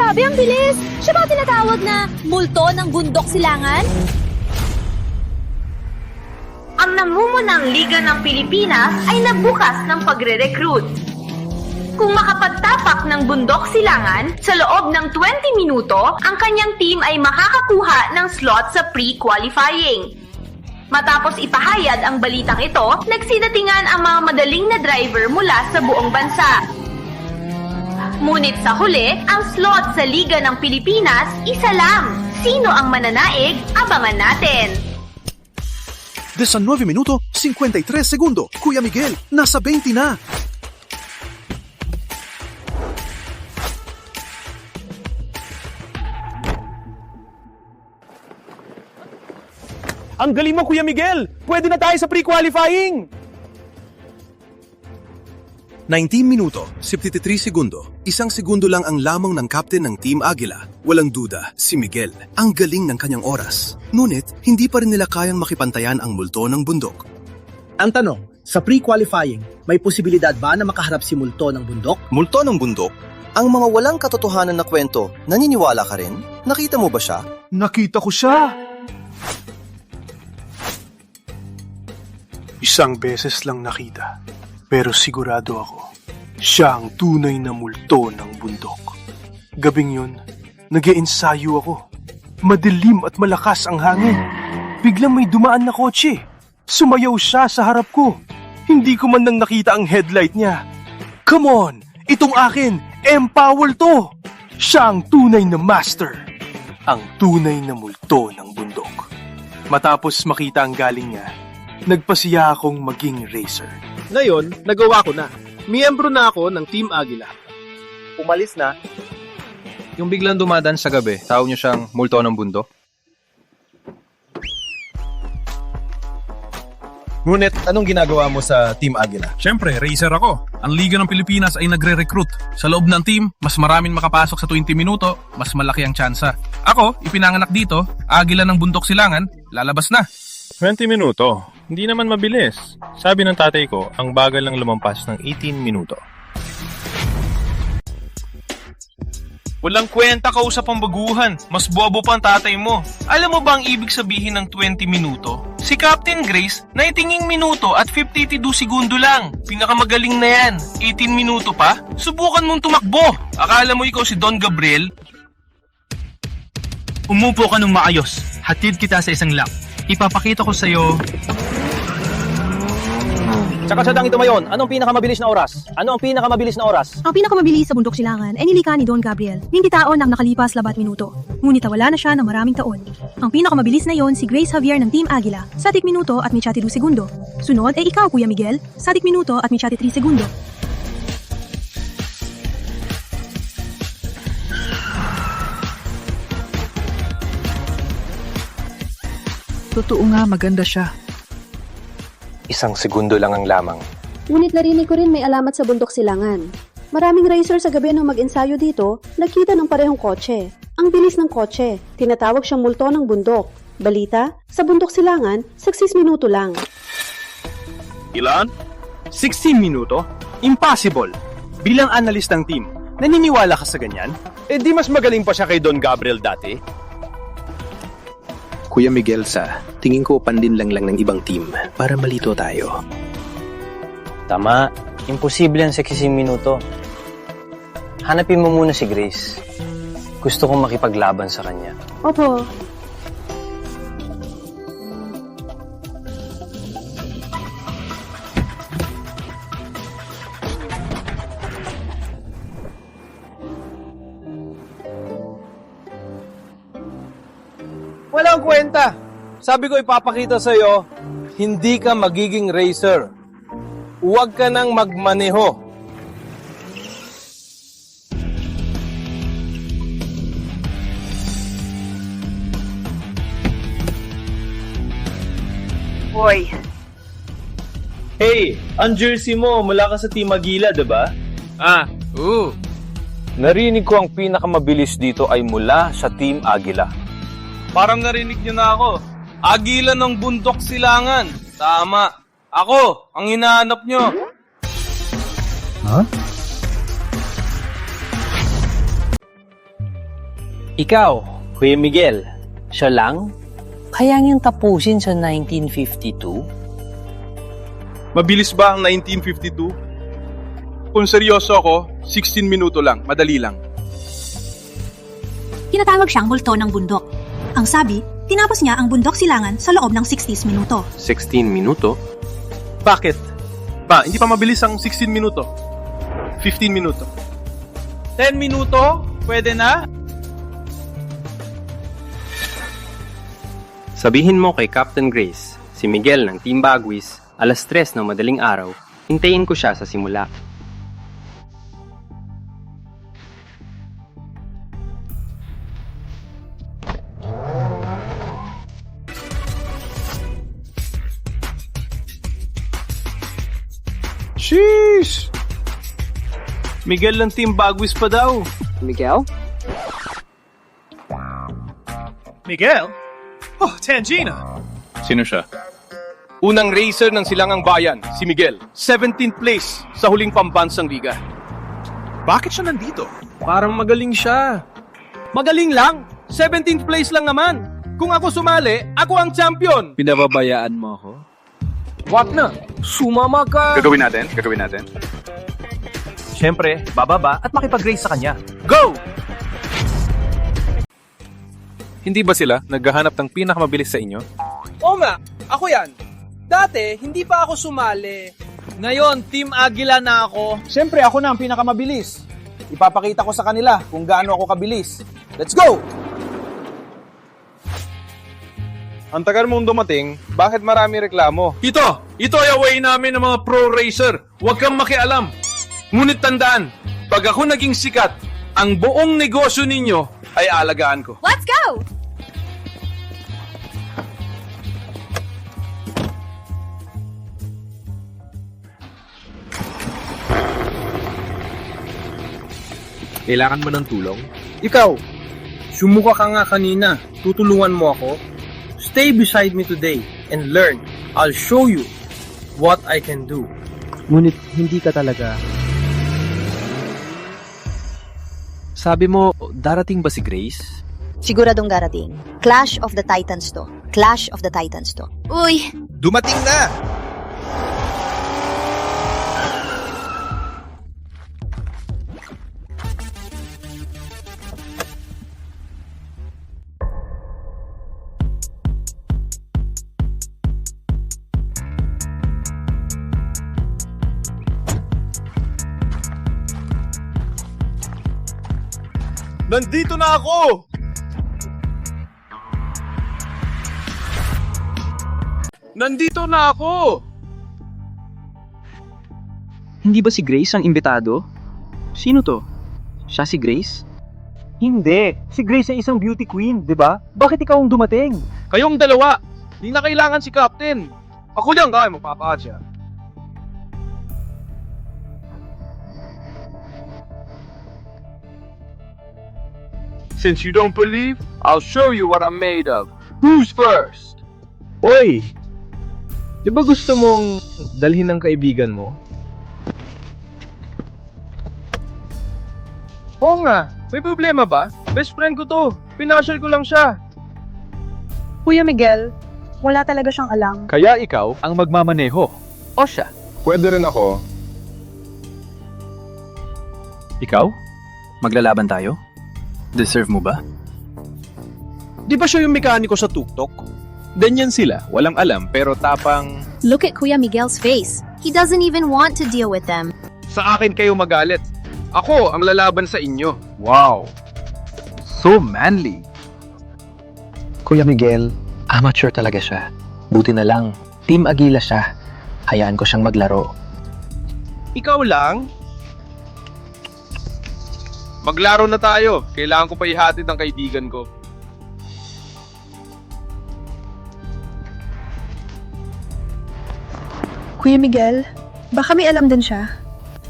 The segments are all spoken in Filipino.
Grabe, ang bilis! Siya ba tinatawag na multo ng bundok silangan? Ang nangungunang Liga ng Pilipinas ay nagbukas ng pagre-recruit. Kung makapagtapak ng bundok silangan, sa loob ng 20 minuto, ang kanyang team ay makakakuha ng slot sa pre-qualifying. Matapos ipahayag ang balitang ito, nagsidatingan ang mga madaling na driver mula sa buong bansa. Ngunit sa huli, ang slot sa Liga ng Pilipinas, isa lang. Sino ang mananaig? Abangan natin. 19 minuto, 53 segundo. Kuya Miguel, nasa 20 na. Ang galing mo, Kuya Miguel! Pwede na tayo sa pre-qualifying! 19 minuto, 73 segundo. Isang segundo lang ang lamang ng captain ng Team Agila. Walang duda, si Miguel. Ang galing ng kanyang oras. Ngunit, hindi pa rin nila kayang makipantayan ang multo ng bundok. Ang tanong, sa pre-qualifying, may posibilidad ba na makaharap si Multo ng bundok? Multo ng bundok? Ang mga walang katotohanan na kwento, naniniwala ka rin? Nakita mo ba siya? Nakita ko siya! Isang beses lang nakita, pero sigurado ako, siya ang tunay na multo ng bundok. Gabing yun, nag-iensayo ako. Madilim at malakas ang hangin. Biglang may dumaan na kotse. Sumayaw siya sa harap ko. Hindi ko man nang nakita ang headlight niya. Come on! Itong akin! Empower to! Siya ang tunay na master. Ang tunay na multo ng bundok. Matapos makita ang galing niya, nagpasiya akong maging racer. Ngayon, nagawa ko na. Miyembro na ako ng Team Agila. Umalis na. Yung biglang dumadaan sa gabi, tawag niyo siyang multo ng bundok? Ngunit, anong ginagawa mo sa Team Agila? Siyempre, racer ako. Ang Liga ng Pilipinas ay nagre-recruit. Sa loob ng team, mas maraming makapasok sa 20 minuto, mas malaki ang tsansa. Ako, ipinanganak dito, Agila ng Bundok Silangan, lalabas na. 20 minuto. Hindi naman mabilis. Sabi ng tatay ko, ang bagal lang lumampas ng 18 minuto. Walang kwenta kausap ang baguhan. Mas bobo pa ang tatay mo. Alam mo ba ang ibig sabihin ng 20 minuto? Si Captain Grace, naitinging minuto at 52 segundo lang. Pinakamagaling na yan. 18 minuto pa? Subukan mong tumakbo. Akala mo ikaw si Don Gabriel? Umupo ka ng maayos. Hatid kita sa isang lap. Ipapakita ko sa'yo. Tsaka siya dang ito mayon, anong pinakamabilis na oras? Ano ang pinakamabilis na oras? Ang pinakamabilis sa bundok silangan ay nilikha ni Don Gabriel. 20 taon ang nakalipas 4 minuto. Ngunit wala na siya ng maraming taon. Ang pinakamabilis na yon si Grace Javier ng Team Agila, sa 10 minuto at may 2 segundo. Sunod ay ikaw, Kuya Miguel, sa 10 minuto at may 3 segundo. Totoo nga, maganda siya. Isang segundo lang ang lamang. Ngunit narinig ko rin may alamat sa bundok silangan. Maraming racer sa gabi nung mag-ensayo dito, nagkita ng parehong kotse. Ang bilis ng kotse, tinatawag siyang multo ng bundok. Balita, sa bundok silangan, 16 minuto lang. Ilan? 16 minuto? Impossible! Bilang analyst ng team, naniniwala ka sa ganyan? Eh di mas magaling pa siya kay Don Gabriel dati. Kuya Miguel, sa tingin ko pandin lang ng ibang team para malito tayo. Tama. Imposible ang 16 minuto. Hanapin mo muna si Grace. Gusto kong makipaglaban sa kanya. Opo. Walang kwenta. Sabi ko ipapakita sa'yo, hindi ka magiging racer. Huwag ka nang magmaneho. Hoy. Hey, ang jersey mo mula ka sa Team Agila, diba? Oo. Narinig ko ang pinakamabilis dito ay mula sa Team Agila. Parang narinig niyo na ako. Agila ng Bundok Silangan. Tama. Ako, ang hinahanap niyo. Huh? Ikaw, Kuya Miguel, siya lang? Kaya niyang tapusin sa 1952? Mabilis ba ang 1952? Kung seryoso ako, 16 minuto lang, madali lang. Tinatawag siyang multo ng bundok. Ang sabi, tinapos niya ang bundok silangan sa loob ng 60 minuto. 16 minuto? Bakit? Ba, hindi pa mabilis ang 16 minuto. 15 minuto. 10 minuto? Pwede na? Sabihin mo kay Captain Grace, si Miguel ng Team Bagwis, alas 3 ng madaling araw, hintayin ko siya sa simula. Sheesh! Miguel ng Team Bagwis pa daw. Miguel? Miguel? Oh, Tangina! Sino siya? Unang racer ng Silangang Bayan, si Miguel. 17th place sa huling pambansang liga. Bakit siya nandito? Parang magaling siya. Magaling lang? 17th place lang naman. Kung ako sumali, ako ang champion. Pinababayaan mo ako? What na? Sumama ka. Gagawin natin. Siyempre, bababa at makipag-race sa kanya. Go! Hindi ba sila naghahanap ng pinakamabilis sa inyo? Oo nga, ako yan. Dati, hindi pa ako sumali. Ngayon, Team Agila na ako. Siyempre, ako na ang pinakamabilis. Ipapakita ko sa kanila kung gaano ako kabilis. Let's go! Ang tagal mong dumating, bakit marami reklamo? Ito ay away namin ng mga pro racer. Huwag kang makialam. Ngunit tandaan, pag ako naging sikat, ang buong negosyo ninyo ay alagaan ko. Let's go! Kailangan mo ng tulong? Ikaw, sumuka ka nga kanina. Tutulungan mo ako. Stay beside me today and learn. I'll show you what I can do. Ngunit hindi ka talaga. Sabi mo, darating ba si Grace? Siguradong darating. Clash of the Titans to. Clash of the Titans to. Uy! Dumating na! Nandito na ako! Nandito na ako! Hindi ba si Grace ang imbitado? Sino to? Siya si Grace? Hindi. Si Grace ay isang beauty queen, di ba? Bakit ikaw ang dumating? Kayong dalawa! Di na kailangan si Captain! Ako lang kaya magpapakasya. Since you don't believe, I'll show you what I'm made of. Who's first? Oy! Di ba gusto mong dalhin ng kaibigan mo? Oo nga, may problema ba? Best friend ko to. Pinasyal ko lang siya. Kuya Miguel, wala talaga siyang alam. Kaya ikaw ang magmamaneho. O siya? Pwede rin ako. Ikaw? Maglalaban tayo? Deserve mo ba? Di ba siya yung mekaniko sa tuktok? Ganyan sila, walang alam pero tapang... Look at Kuya Miguel's face. He doesn't even want to deal with them. Sa akin kayo magalit. Ako ang lalaban sa inyo. Wow! So manly! Kuya Miguel, amateur talaga siya. Buti na lang, Team Agila siya. Hayaan ko siyang maglaro. Ikaw lang? Maglaro na tayo. Kailangan ko pa ihatid ang kaibigan ko. Kuya Miguel, baka may alam din siya.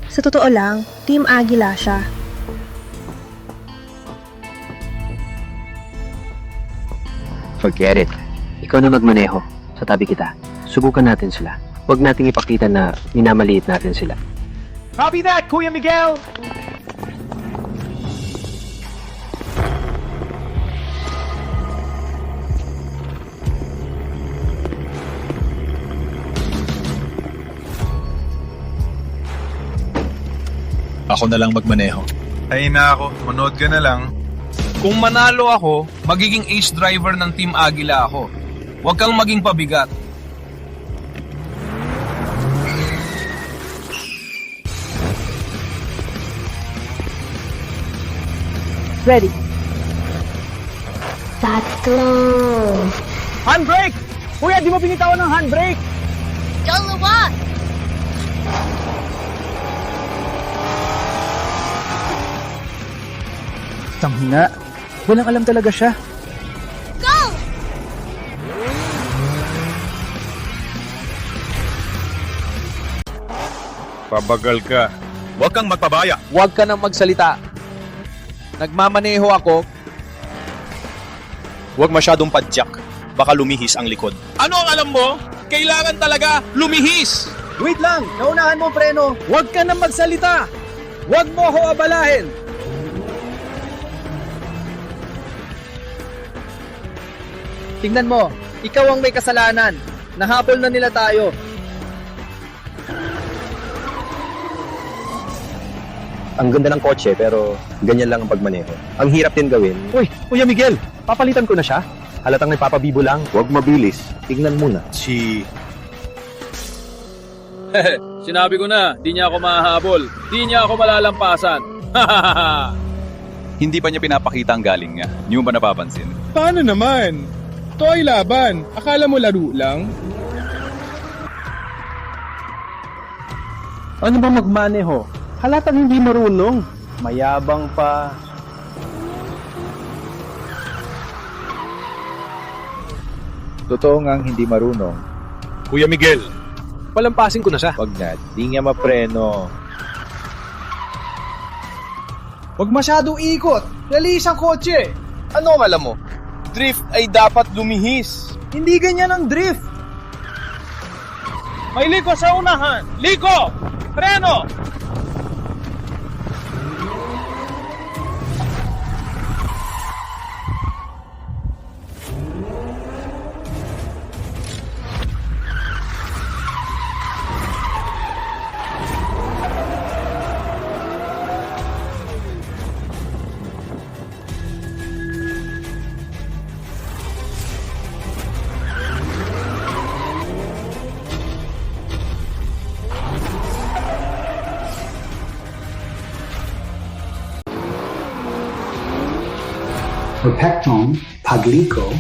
Sa totoo lang, Team Agila siya. Forget it. Ikaw na magmaneho. Sa tabi kita. Subukan natin sila. Huwag nating ipakita na minamaliit natin sila. Copy that, Kuya Miguel! Ako na lang magmaneho. Ay na ako, manood ka na lang. Kung manalo ako, magiging ace driver ng Team Agila ako. Huwag kang maging pabigat. Ready. Handbrake! Kuya, di mo binitawan ng handbrake! Dalawa! Tanghina. Walang alam talaga siya. Go! Pabagal ka. Huwag kang magpabaya. Huwag ka nang magsalita. Nagmamaneho ako. Huwag masyadong padyak. Baka lumihis ang likod. Ano ang alam mo? Kailangan talaga lumihis. Wait lang! Naunahan mo, preno! Huwag ka nang magsalita! Huwag mo ako abalahin! Tingnan mo, ikaw ang may kasalanan. Nahabol na nila tayo. Ang ganda ng kotse pero ganyan lang ang pagmaneho. Ang hirap din gawin. Uy, Kuya Miguel, papalitan ko na siya. Halatang nagpapabibo lang. Huwag mabilis. Tignan muna. Sinabi ko na, di niya ako mahahabol. Di niya ako malalampasan. Hindi pa niya pinapakita ang galing niya. Hindi mo ba napapansin? Paano naman? Ito ay laban. Akala mo laro lang? Ano ba magmaneho? Halatang hindi marunong. Mayabang pa. Totoo ngang hindi marunong. Kuya Miguel, palampasin ko na siya. Wag na, di niya mapreno. Huwag masyadong ikot. Lalis ang kotse. Ano ang alam mo? Drift ay dapat lumihis. Hindi ganyan ang drift. May liko sa unahan. Liko! Preno! Perfectong pagliko.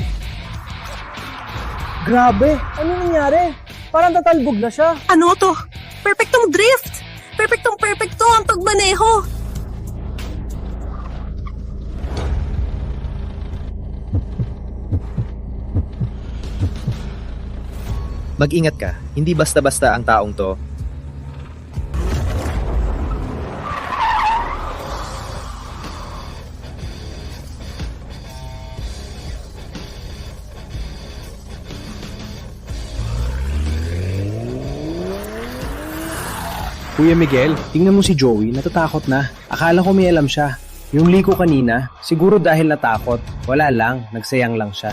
Grabe, ano nangyari? Parang tatalbog na siya. Ano to? Perfectong drift! Perfectong ang pagmaneho! Mag-ingat ka. Hindi basta-basta ang taong to. Kuya Miguel, tingnan mo si Joey, natatakot na. Akala ko may alam siya. Yung liko kanina, siguro dahil natakot. Wala lang, nagsayang lang siya.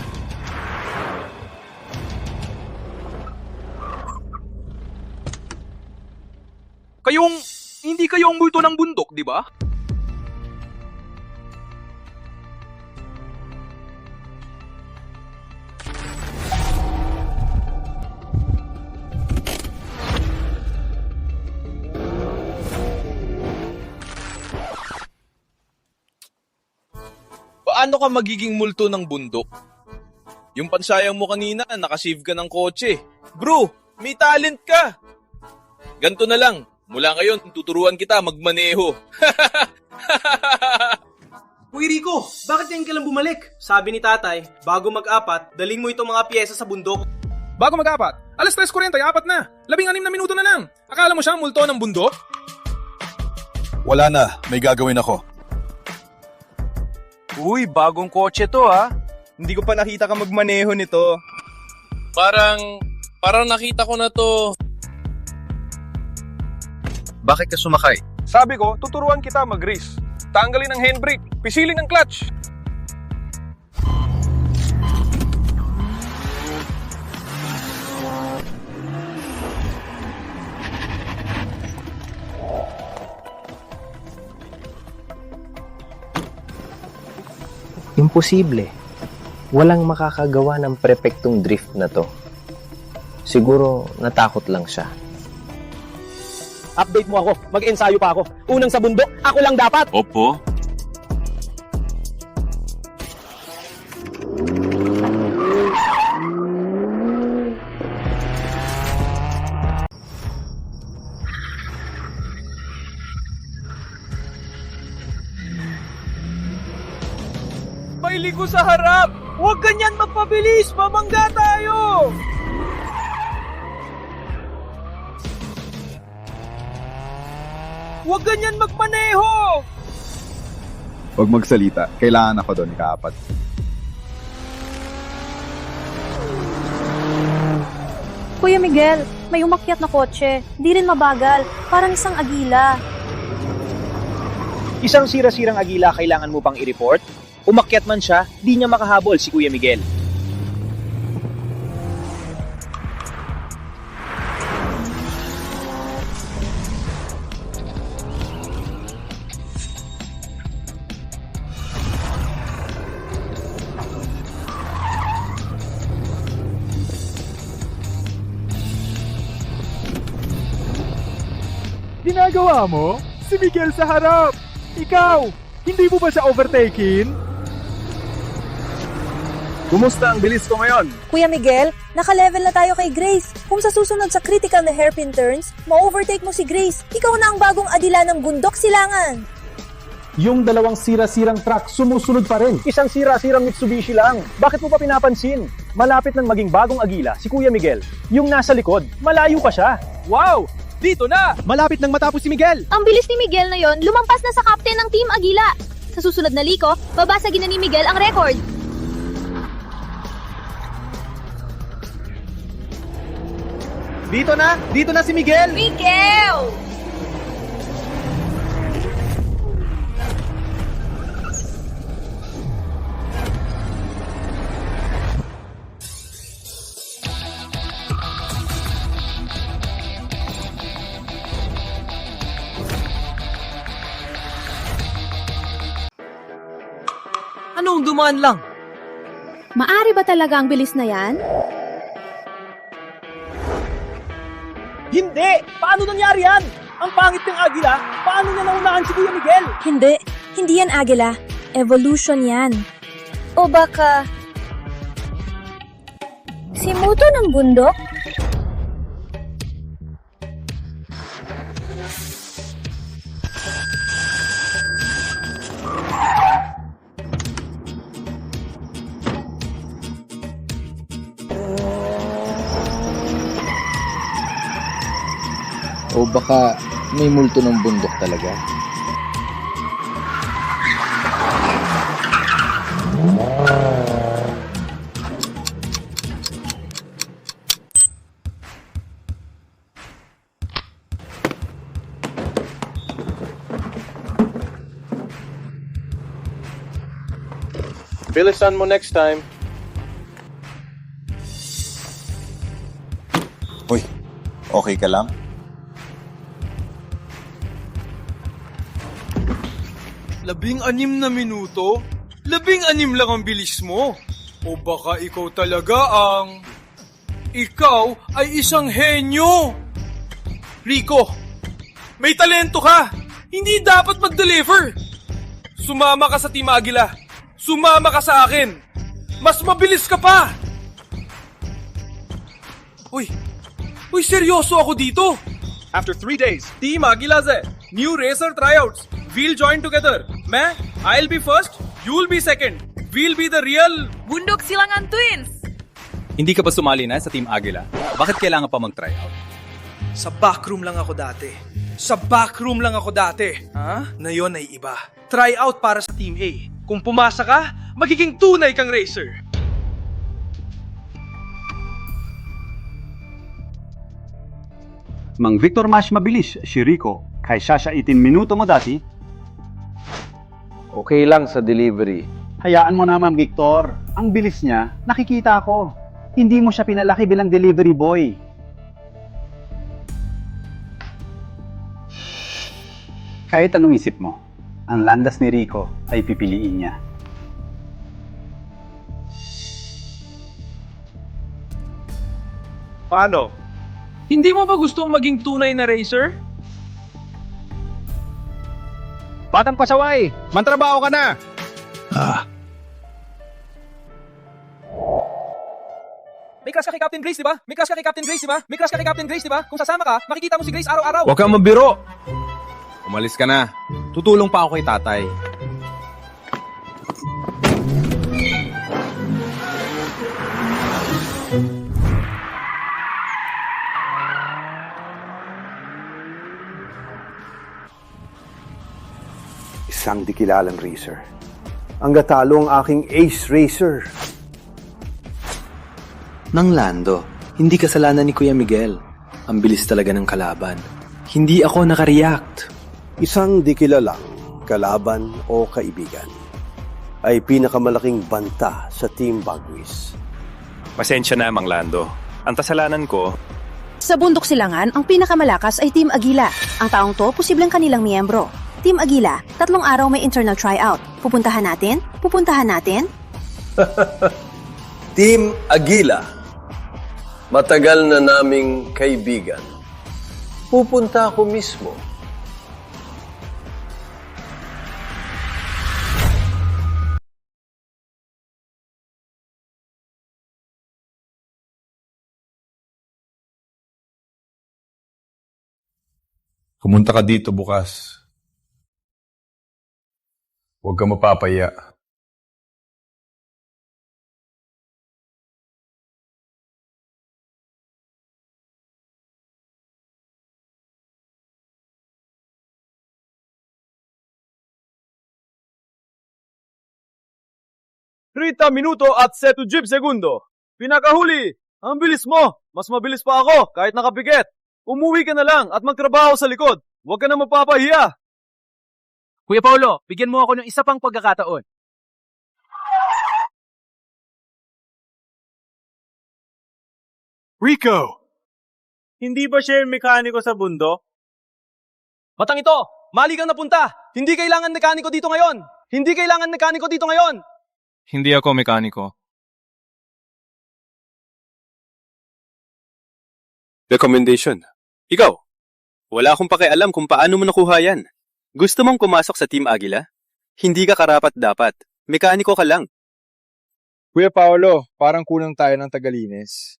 Hindi kayo ang multo ng bundok, di ba? Paano ka magiging multo ng bundok? Yung pansayang mo kanina, nakasave ka ng kotse. Bro, may talent ka! Ganto na lang, mula ngayon, tuturuan kita magmaneho. Uy Rico, bakit ngayon ka lang bumalik? Sabi ni tatay, bago mag-apat, daling mo itong mga pyesa sa bundok. Bago mag-apat, 3:40, apat na. 16 na minuto na lang. Akala mo siya multo ng bundok? Wala na, may gagawin ako. Uy, bagong kotse to ha. Hindi ko pa nakita ka magmaneho nito. Parang nakita ko na to. Bakit ka sumakay? Sabi ko, tuturuan kita mag-race. Tanggalin ang handbrake, pisilin ang clutch. Imposible. Walang makakagawa ng perpektong drift na to. Siguro natakot lang siya. Update mo ako. Mag-ensayo pa ako. Unang sa bundok, ako lang dapat. Opo. May ligo sa harap! Huwag ganyan magpabilis! Mamangga tayo! Huwag ganyan magmaneho! Huwag magsalita. Kailangan ako doon, ikaapat. Kuya Miguel, may umakyat na kotse. Di rin mabagal. Parang isang agila. Isang sira-sirang agila kailangan mo pang i-report? Umakyat man siya, di niya makahabol si Kuya Miguel. Ginagawa mo? Si Miguel sa harap! Ikaw! Hindi mo ba siya overtaking? Kumusta ang bilis ko ngayon? Kuya Miguel, naka-level na tayo kay Grace. Kung sa susunod sa critical na hairpin turns, ma-overtake mo si Grace, ikaw na ang bagong adila ng bundok silangan. Yung dalawang sira-sirang truck sumusunod pa rin. Isang sira-sirang Mitsubishi lang. Bakit mo pa pinapansin? Malapit nang maging bagong agila si Kuya Miguel. Yung nasa likod, malayo pa siya. Wow! Dito na! Malapit nang matapos si Miguel. Ang bilis ni Miguel na yon, lumampas na sa captain ng Team Agila. Sa susunod na liko, babasagin na ni Miguel ang record. Dito na si Miguel. Miguel! Anong dumaan lang? Maari ba talaga ang bilis na yan? Hindi! Paano nangyari yan? Ang pangit ng agila, paano niya naunahan si Kuya Miguel? Hindi yan agila. Evolution yan. O baka... si Muto ng bundok? O baka may multo ng bundok talaga? Bilisan mo next time. Uy, okay ka lang? Labing-anim na minuto? Labing-anim lang ang bilis mo? O baka ikaw talaga ang... Ikaw ay isang henyo! Rico, may talento ka! Hindi dapat mag-deliver! Sumama ka sa Team Agila! Sumama ka sa akin! Mas mabilis ka pa! Uy, seryoso ako dito! After 3 days, Team Agila se new racer tryouts. We'll join together. I'll be first, you'll be second. We'll be the real Bundok Silangan Twins! Hindi ka ba sumali na sa Team Agila? Bakit kailangan pa mag-tryout? Sa backroom lang ako dati. Ngayon ay iba. Tryout para sa Team A. Kung pumasa ka, magiging tunay kang racer. Mang Victor mas mabilis si Rico kaysa sa 18 minuto mo dati. Okay lang sa delivery. Hayaan mo naman, Victor. Ang bilis niya, nakikita ko. Hindi mo siya pinalaki bilang delivery boy. Kahit anong isip mo, ang landas ni Rico ay pipiliin niya. Paano? Hindi mo ba gustong maging tunay na racer? Batang pasaway, mantrabaho ka na! May crush ka kay Captain Grace, di ba? May crush ka kay Captain Grace, di ba? May crush ka kay Captain Grace, di ba? Kung sasama ka, makikita mo si Grace araw-araw. Huwag kang mabiro! Umalis ka na. Tutulong pa ako kay tatay. Isang di kilalang racer. Ang gatalo ang aking ace racer. Nang Lando, hindi kasalanan ni Kuya Miguel. Ang bilis talaga ng kalaban. Hindi ako nakareact. Isang di kilalang kalaban o kaibigan ay pinakamalaking banta sa Team Bagwis. Pasensya na, Mang Lando. Ang kasalanan ko, Sa bundok silangan, ang pinakamalakas ay Team Agila. Ang taong to, posibleng kanilang miyembro. Team Agila, 3 araw may internal tryout. Pupuntahan natin? Pupuntahan natin? Team Agila. Matagal na naming kaibigan. Pupunta ako mismo. Pumunta ka dito bukas. Huwag ka mapapaya. Minuto at 7 segundo. Pinakahuli! Ang bilis mo! Mas mabilis pa ako kahit nakapikit. Umuwi ka na lang at magtrabaho sa likod. Huwag ka na mapapahiya. Kuya Paolo, bigyan mo ako ng isa pang pagkakataon. Rico! Hindi ba siya yung mekaniko sa bundok? Matang ito, mali kang napunta. Hindi kailangan mekaniko dito ngayon. Hindi kailangan mekaniko dito ngayon. hindi ako mekaniko. Recommendation. Ikaw, wala akong pakialam kung paano mo nakuha yan. Gusto mong pumasok sa Team Agila? Hindi ka karapat-dapat. Mekaniko ka lang. Kuya Paolo, parang kulang tayo ng tagalinis.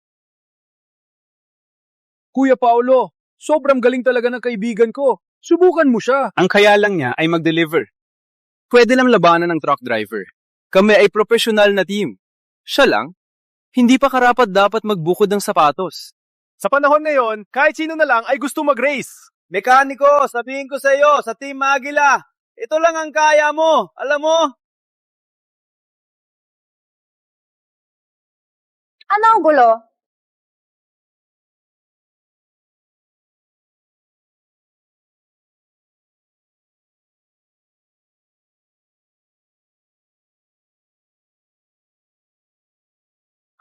Kuya Paolo, sobrang galing talaga ng kaibigan ko. Subukan mo siya. Ang kaya lang niya ay mag-deliver. Pwede lang labanan ng truck driver. Kami ay professional na team. Siya lang, hindi pa karapat-dapat magbukod ng sapatos. Sa panahon ngayon, kahit sino na lang ay gusto mag-race. Mekaniko, sabihin ko sa iyo, sa Team Agila, ito lang ang kaya mo. Alam mo? Ano ang gulo?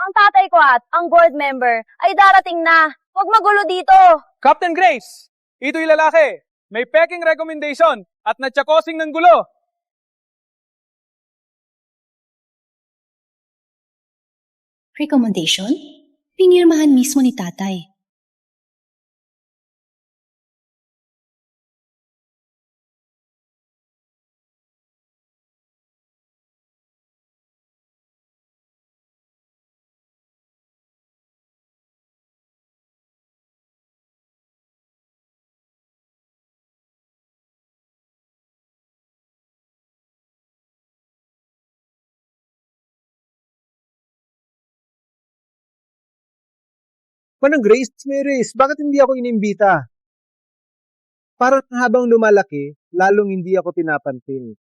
Ang tatay ko at ang board member ay darating na. Huwag magulo dito. Captain Grace, ito'y lalaki. May peking recommendation at natsakosing ng gulo. Recommendation? Pinirmahan mismo ni tatay. Manang Grace, may race. Bakit hindi ako inimbita? Parang habang lumalaki, lalong hindi ako pinapansin.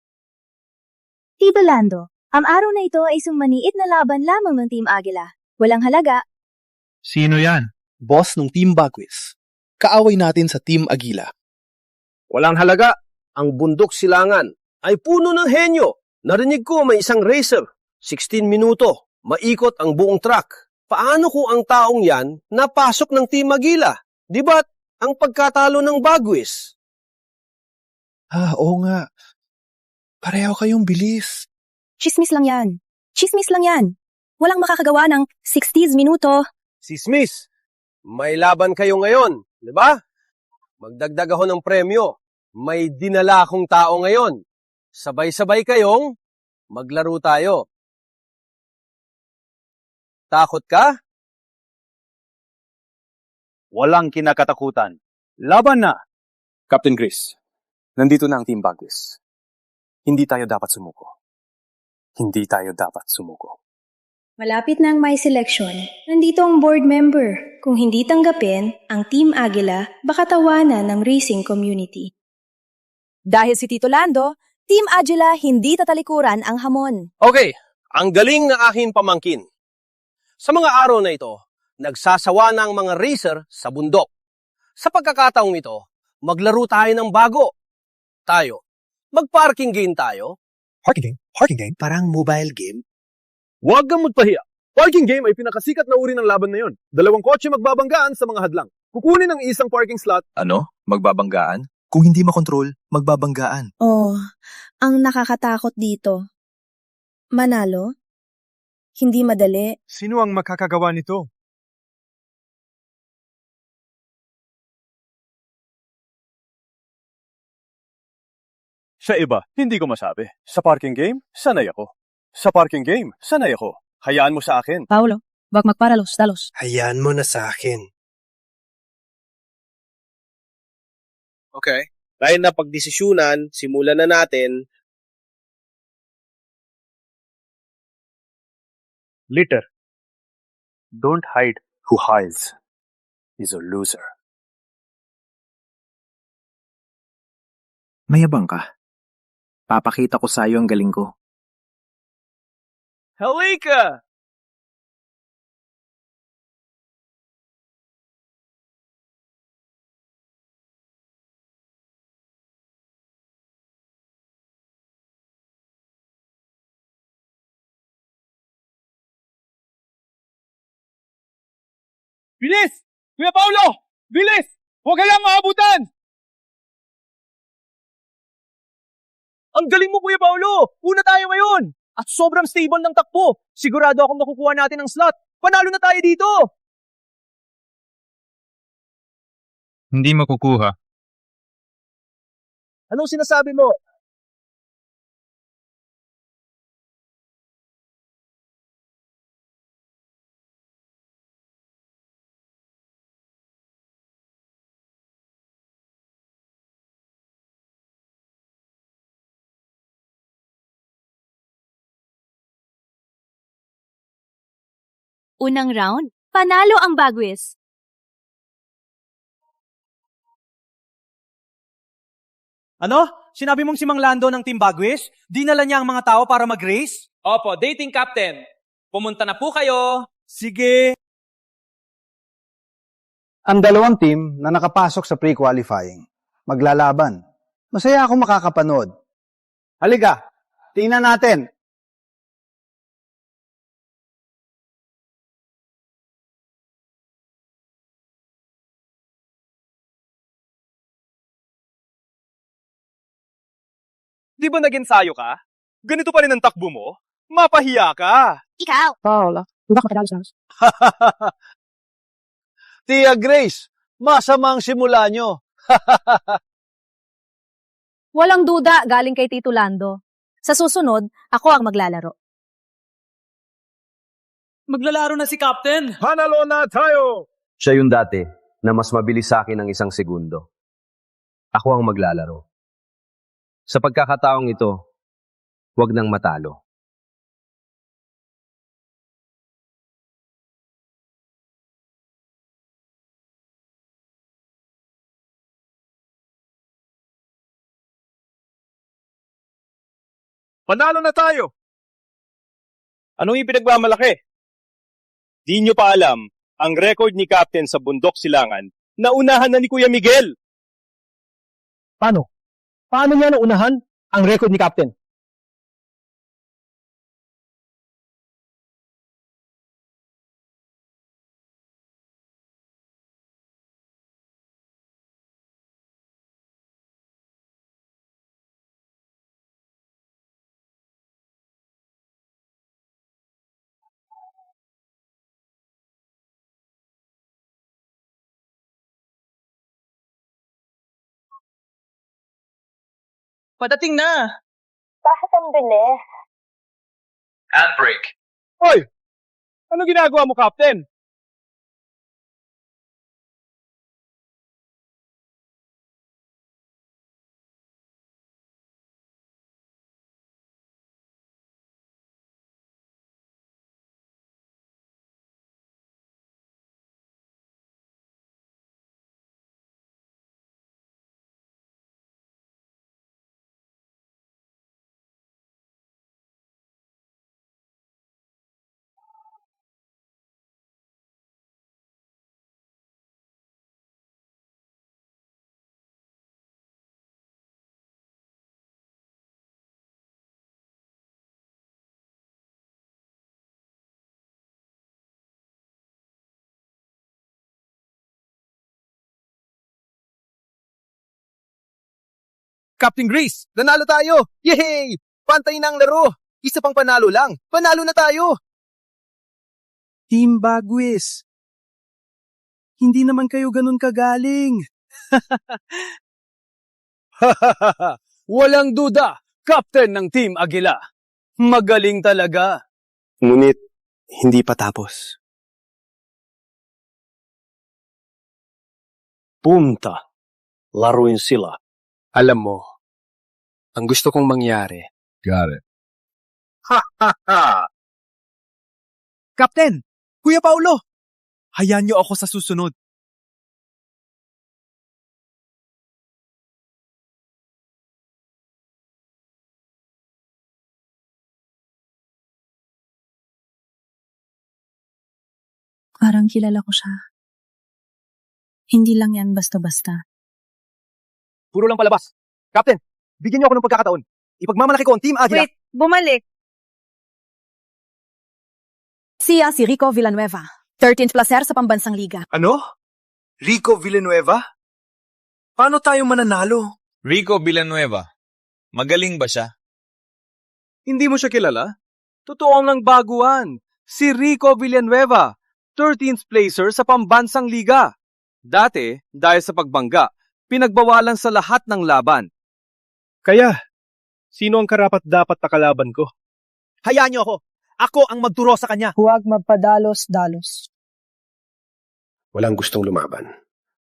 Tito Lando, ang araw na ito ay sumaniit na laban lamang ng Team Agila. Walang halaga. Sino yan? Boss ng Team Bagwis. Kaaway natin sa Team Agila. Walang halaga. Ang bundok silangan ay puno ng henyo. Narinig ko may isang racer. 16 minuto. Maikot ang buong track. Paano kung ang taong yan napasok ng Team Agila? Di ba't ang pagkatalo ng Bagwis? Oo nga. Pareho kayong bilis. Chismis lang yan. Chismis lang yan. Walang makakagawa ng 60 minuto. Si Smith, May laban kayo ngayon, di ba? Magdagdag ako ng premyo. May dinala akong tao ngayon. Sabay-sabay kayong maglaro tayo. Takot ka? Walang kinakatakutan. Laban na! Captain Chris, nandito na ang Team Bagwis. Hindi tayo dapat sumuko. Hindi tayo dapat sumuko. Malapit na ang my selection. Nandito ang board member. Kung hindi tanggapin, ang Team Agila baka tawanan ng racing community. Dahil si Tito Lando, Team Agila hindi tatalikuran ang hamon. Okay, ang galing na aking pamangkin. Sa mga araw na ito, nagsasawa na ang mga racer sa bundok. Sa pagkakataong ito, maglaro tayo ng bago. Tayo, mag-parking game tayo. Parking game? Parking game? Parang mobile game? Huwag kang magpahiya. Parking game ay pinakasikat na uri ng laban na yon. Dalawang kotse magbabanggaan sa mga hadlang. Kukunin ang isang parking slot. Ano? Magbabanggaan? Kung hindi makontrol, magbabanggaan. Oh, ang nakakatakot dito. Manalo? Hindi madali. Sino ang makakagawa nito? Sa iba, hindi ko masabi. Sa parking game, sanay ako. Sa parking game, sanay ako. Hayaan mo sa akin. Paulo, wag magparalos-dalos. Hayaan mo na sa akin. Okay. Dahil na pagdesisyunan, simulan na natin. Litter. Don't hide. Who hides is a loser. Mayabang ka. Papakita ko sa'yo ang galing ko. Halika! Bilis! Kuya Paulo! Bilis! Huwag kayang maabutan! Ang galing mo, Kuya Paulo! Una tayo ngayon! At sobrang stable ng takbo. Sigurado akong makukuha natin ang slot. Panalo na tayo dito! Hindi makukuha. Anong sinasabi mo? Unang round, panalo ang Bagwis. Ano? Sinabi mong si Mang Lando ng Team Bagwis? Dinala niya ang mga tao para mag-race? Opo, dating captain. Pumunta na po kayo. Sige. Ang dalawang team na nakapasok sa pre-qualifying, maglalaban. Masaya akong makakapanood. Halika, tingnan natin. Di ba nag-ensayo ka? Ganito pa rin ang takbo mo? Mapahiya ka. Ikaw. Paula, hindi ka makadalos. Tia Grace, masamang simula nyo. Walang duda galing kay Tito Lando. Sa susunod, ako ang maglalaro. Maglalaro na si Captain. Panalo na tayo! Siya yung dati na mas mabilis sa akin ng 1 segundo. Ako ang maglalaro. Sa pagkakataong ito, huwag nang matalo. Panalo na tayo! Anong ipinagmamalaki? Di nyo pa alam ang record ni Captain sa Bundok Silangan na unahan na ni Kuya Miguel. Paano? Paano niya naunahan ang record ni Captain? Padating na. Bakit ang bilis? Handbrake. Hoy! Ano ginagawa mo, Captain? Captain Grace, nanalo tayo! Yay! Pantay na ang laro! Isa pang panalo lang. Panalo na tayo! Team Bagwis. Hindi naman kayo ganun kagaling. Walang duda, Captain ng Team Agila. Magaling talaga. Ngunit, hindi pa tapos. Punta. Laruin sila. Alam mo, ang gusto kong mangyari. Got it. Ha ha ha! Captain! Kuya Paulo! Hayaan niyo ako sa susunod. Parang kilala ko siya. Hindi lang yan basta-basta. Puro lang palabas. Captain, bigyan niyo ako ng pagkakataon. Ipagmamalaki ko ang Team Agila. Wait, bumalik. Siya si Rico Villanueva, 13th placer sa Pambansang Liga. Ano? Rico Villanueva? Paano tayo mananalo? Rico Villanueva. Magaling ba siya? Hindi mo siya kilala? Totoong lang baguhan. Si Rico Villanueva, 13th placer sa Pambansang Liga. Dati, dahil sa pagbangga, pinagbawalan sa lahat ng laban. Kaya, sino ang karapat-dapat na kalaban ko? Hayaan niyo ako. Ako ang magturo sa kanya. Huwag magpadalos-dalos. Walang gustong lumaban.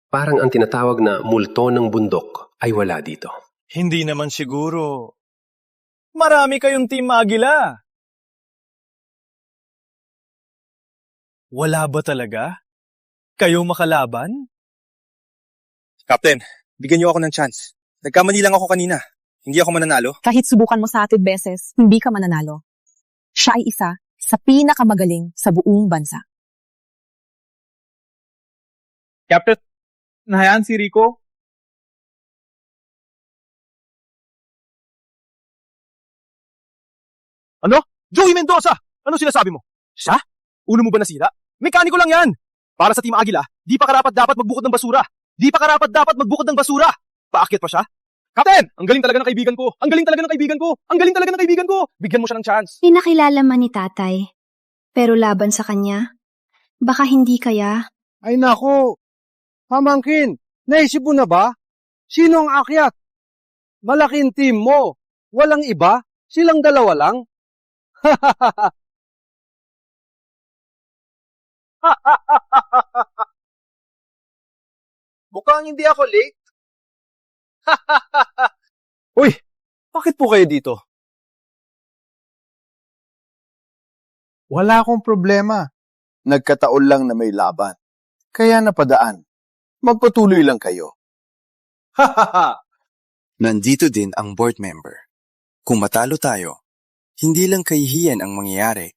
Parang ang tinatawag na multo ng bundok ay wala dito. Hindi naman siguro. Marami kayong Team Agila. Wala ba talaga? Kayo makalaban? Captain, bigyan niyo ako ng chance. Nagkamali lang ako kanina. Hindi ako mananalo. Kahit subukan mo sa atin beses, hindi ka mananalo. Siya ay isa sa pinakamagaling sa buong bansa. Captain, nahayaan si Rico? Ano? Joey Mendoza! Ano sinasabi mo? Siya? Ulo mo ba nasira? Mekaniko lang yan! Para sa Team Agila, di pa karapat dapat magbukod ng basura. Di pa karapat dapat magbukod ng basura. Paakyat pa siya? Captain! Ang galing talaga ng kaibigan ko! Ang galing talaga ng kaibigan ko! Ang galing talaga ng kaibigan ko! Bigyan mo siya ng chance. Pinakilala man ni tatay. Pero laban sa kanya, baka hindi kaya. Ay nako, pamangkin, naisip mo na ba? Sino ang akyat? Malaking team mo. Walang iba? Silang dalawa lang? Mukhang hindi ako late. Uy, bakit po kayo dito? Wala akong problema. Nagkataon lang na may laban. Kaya napadaan. Magpatuloy lang kayo. Nandito din ang board member. Kung matalo tayo, hindi lang kahihiyan ang mangyayari.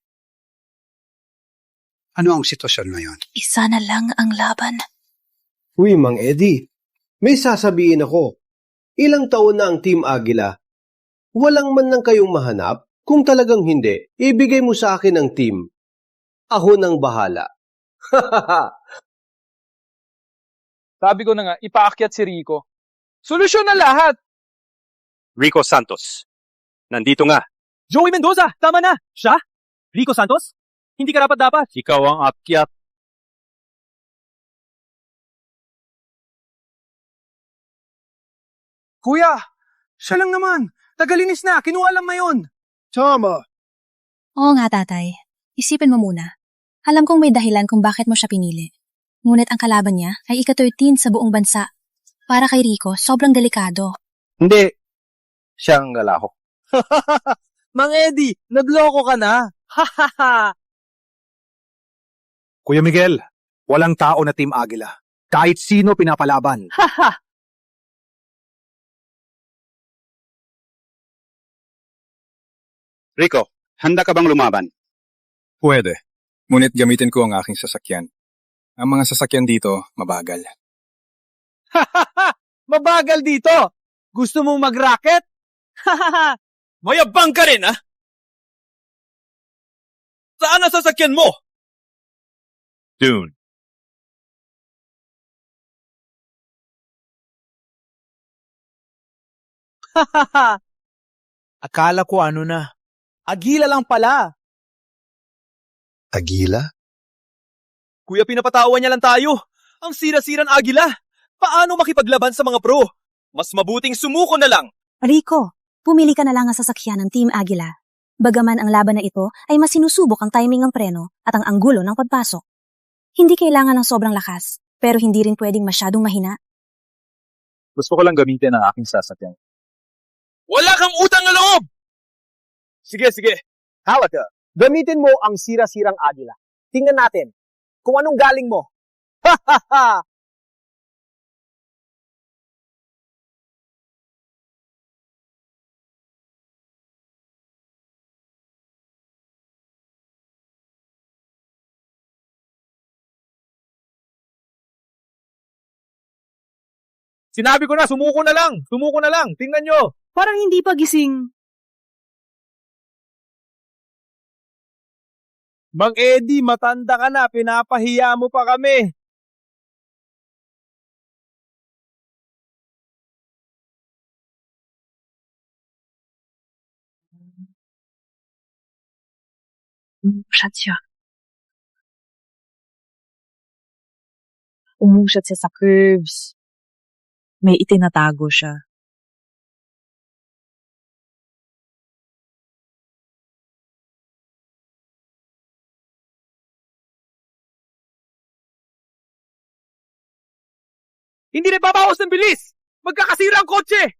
Ano ang sitwasyon ngayon? Isa na lang ang laban. Uy, Mang Eddie, may sasabihin ako. Ilang taon na ang Team Agila? Walang man lang kayong mahanap? Kung talagang hindi, ibigay mo sa akin ang team. Ako nang bahala. Sabi ko na nga, ipaakyat si Rico. Solusyon na lahat! Rico Santos. Nandito nga. Joey Mendoza! Tama na! Siya? Rico Santos? Hindi karapat-dapat. Ikaw ang akyat. Kuya, Siya lang naman. Tagalinis na. Kinuha lang mayon. Tama. Oo nga, tatay. Isipin mo muna. Alam kong may dahilan kung bakit mo siya pinili. Ngunit ang kalaban niya ay ika-13 sa buong bansa. Para kay Rico, sobrang delikado. Hindi. Siya ang lalako. Mang Eddie, nagloko ka na. Kuya Miguel, walang tao na Team Agila. Kahit sino pinapalaban. Rico, handa ka bang lumaban? Pwede. Ngunit gamitin ko ang aking sasakyan. Ang mga sasakyan dito, mabagal. Mabagal dito. Gusto mong mag-rocket? Mayabang ka rin, ha? Saan ang sasakyan mo? Dune. Akala ko ano na. Agila lang pala. Agila? Kuya, pinapatawan niya lang tayo. Ang sira-siran Agila. Paano makipaglaban sa mga pro? Mas mabuting sumuko na lang. Rico, pumili ka na lang ang sasakyan ng Team Agila. Bagaman ang laban na ito ay mas sinusubok ang timing ng preno at ang anggulo ng pagpasok. Hindi kailangan ng sobrang lakas, pero hindi rin pwedeng masyadong mahina. Gusto ko lang gamitin ang aking sasakyan. Wala kang utang na loob! Sige. Hawak ka. Gamitin mo ang sira-sirang Agila. Tingnan natin kung anong galing mo. Sinabi ko na, sumuko na lang. Tingnan nyo. Parang hindi pa gising. Mang Eddie, matanda ka na. Pinapahiya mo pa kami. Umuusat siya sa curves. May itinatago siya. Hindi rin babawas ng bilis. Magkakasira ang kotse.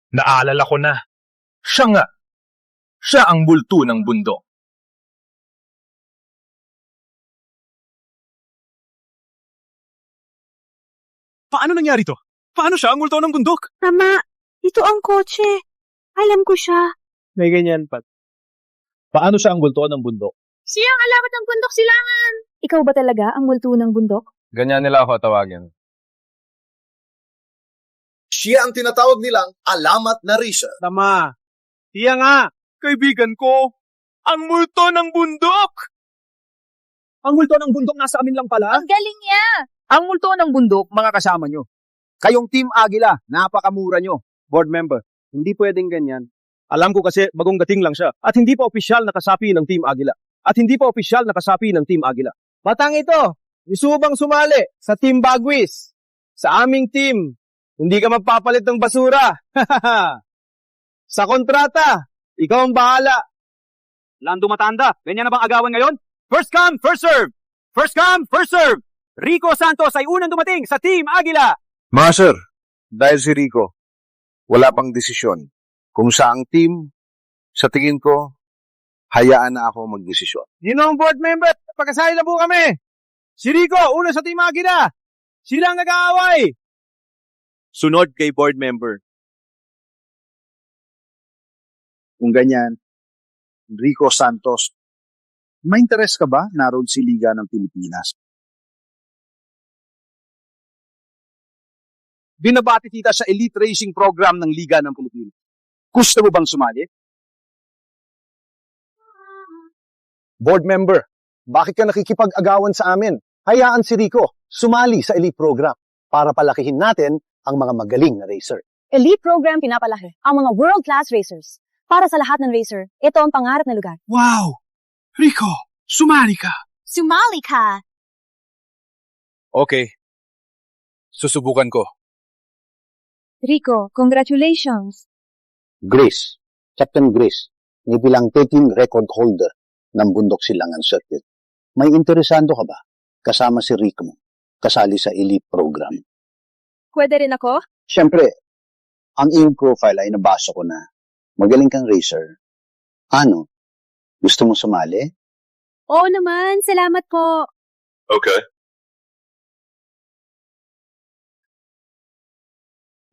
Naalala ko na. Siya nga. Siya ang multo ng bundok. Paano nangyari to? Paano siya ang multo ng bundok? Tama, ito ang kotse. Alam ko siya. May ganyan, Pat. Paano siya ang multo ng bundok? Siya ang alamat ng bundok silangan. Ikaw ba talaga ang multo ng bundok? Ganyan nila ako tawagin. Siya ang tinatawag nilang alamat na Risa. Tama. Siya nga. Kaibigan ko. Ang multo ng bundok. Ang multo ng bundok nasa amin lang pala. Ang galing niya! Ang multo ng bundok, mga kasama nyo. Kayong Team Agila, napakamura nyo. Board member, hindi pwedeng ganyan. Alam ko kasi bagong dating lang siya at hindi pa opisyal na kasapi ng Team Agila. Batang ito, isubang sumali sa Team Bagwis. Sa aming team, hindi ka magpapalit ng basura. Sa kontrata, ikaw ang bahala. Lando Matanda, ganyan na bang agawan ngayon? First come, first serve! First come, first serve! Rico Santos ay unang dumating sa Team Agila! Master, dahil si Rico, wala pang desisyon. Kung saang team, sa tingin ko, hayaan na ako magdesisyon. Ninong board member, pagkasali na po kami! Si Rico, una sa Team Agila! Sila ang nag-aaway! Sunod kay board member. Kung ganyan, Rico Santos, may interes ka ba naroon si Liga ng Pilipinas? Binabati kita sa elite racing program ng Liga ng Pilipinas. Gusto mo bang sumali? Board member, bakit ka nakikipag-agawan sa amin? Hayaan si Rico sumali sa elite program para palakihin natin ang mga magaling na racer. Elite program pinapalaki ang mga world-class racers. Para sa lahat ng racer, ito ang pangarap na lugar. Wow! Rico, sumali ka! Sumali ka! Okay. Susubukan ko. Rico, congratulations! Grace, Captain Grace, ni bilang taking record holder ng Bundok Silangan Circuit. May interesado ka ba? Kasama si Rico mo, kasali sa elite program. Pwede rin ako? Siyempre, ang iyong profile ay nabasa ko na magaling kang racer. Ano? Gusto mo sumali? Oo naman, salamat po. Okay.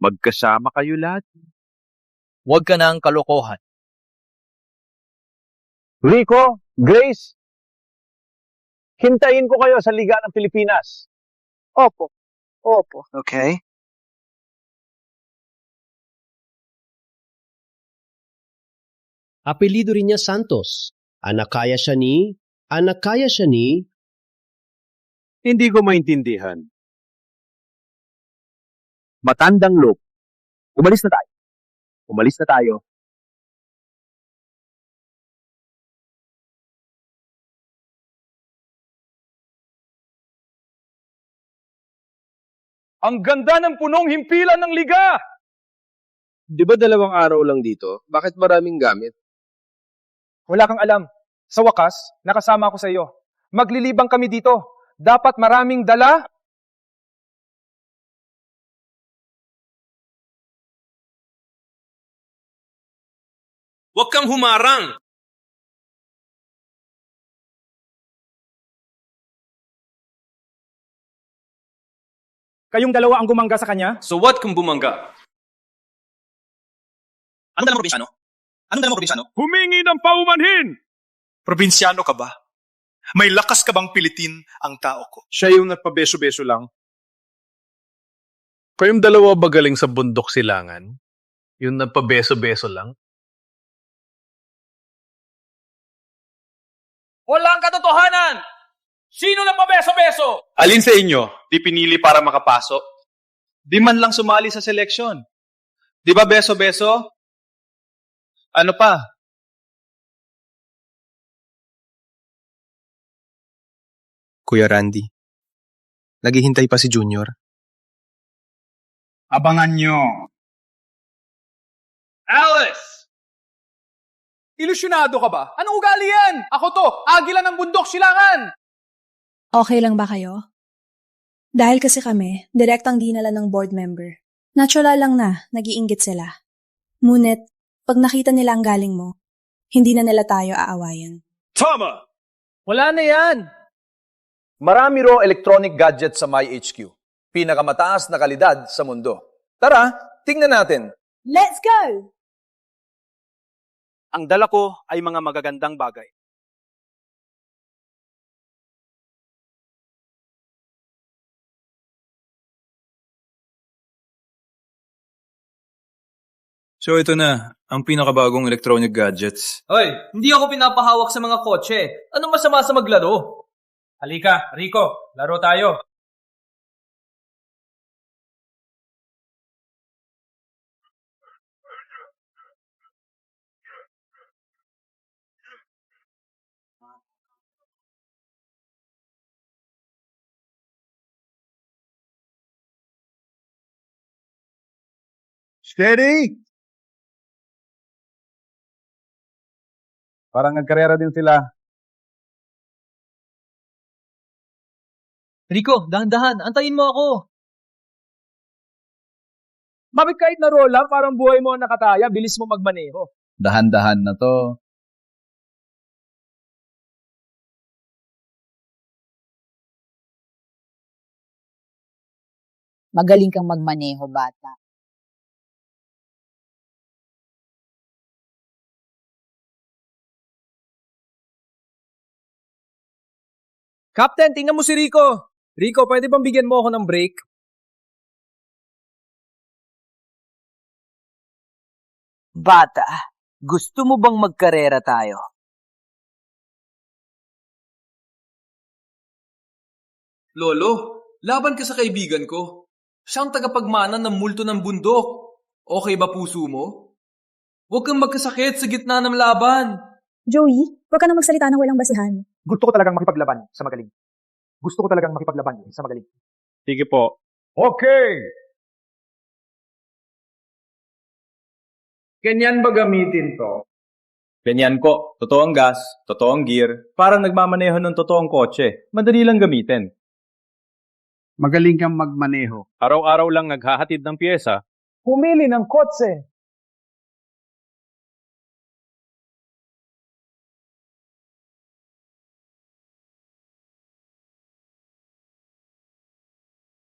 Magkasama kayo lahat. Huwag ka ng kalokohan. Rico, Grace, hintayin ko kayo sa Liga ng Pilipinas. Opo. Opo. Okay. Apelido rin niya Santos. Anak kaya siya ni... Hindi ko maintindihan. Matandang loop. Umalis na tayo. Ang ganda ng punong himpilan ng liga! Di ba 2 araw lang dito? Bakit maraming gamit? Wala kang alam. Sa wakas, nakasama ako sa iyo. Maglilibang kami dito. Dapat maraming dala. Huwag kang humarang! Kayong dalawa ang gumangga sa kanya? So what kung bumangga? Anong dala mo, probinsyano? Humingi ng paumanhin! Probinsyano ka ba? May lakas ka bang pilitin ang tao ko? Siya yung nagpabeso-beso lang. Kayong dalawa ba galing sa bundok silangan? Yung nagpabeso-beso lang? Walang katotohanan! Sino na pabeso-beso? Alin sa inyo, di pinili para makapasok? Di man lang sumali sa seleksyon. Di ba beso-beso? Ano pa? Kuya Randy, naghihintay pa si Junior. Abangan nyo. Alice! Ilusyonado ka ba? Anong ugali yan? Ako to, Agila ng Bundok Silangan! Okay lang ba kayo? Dahil kasi kami, direktang dinala ng board member. Natural lang na, nag-iinggit sila. Ngunit, pag nakita nila ang galing mo, hindi na nila tayo aawayan. Tama! Wala na yan! Marami raw electronic gadgets sa MyHQ. Pinakamataas na kalidad sa mundo. Tara, tingnan natin. Let's go! Ang dala ko ay mga magagandang bagay. So ito na, ang pinakabagong electronic gadgets. Hoy, hindi ako pinapahawak sa mga kotse. Anong masama sa maglaro? Halika, Rico, laro tayo. Steady! Parang nagkarera din sila. Rico, dahan-dahan, antayin mo ako. Bakit kahit narola, parang buhay mo ang nakataya, bilis mo magmaneho? Dahan-dahan na to. Magaling kang magmaneho, bata. Captain, tingnan mo si Rico. Rico, pwede bang bigyan mo ako ng break? Bata, gusto mo bang magkarera tayo? Lolo, laban ka sa kaibigan ko. Siyang tagapagmana ng multo ng bundok. Okay ba puso mo? Huwag kang magkasakit sa gitna ng laban. Joey, huwag ka na magsalita ng walang basihan. Gusto ko talagang makipaglaban sa magaling. Sige po. Okay! Ganyan ba gamitin to? Ganyan ko. Totoong gas, totoong gear. Parang nagmamaneho ng totoong kotse. Madali lang gamitin. Magaling kang magmaneho. Araw-araw lang naghahatid ng pyesa. Pumili ng kotse.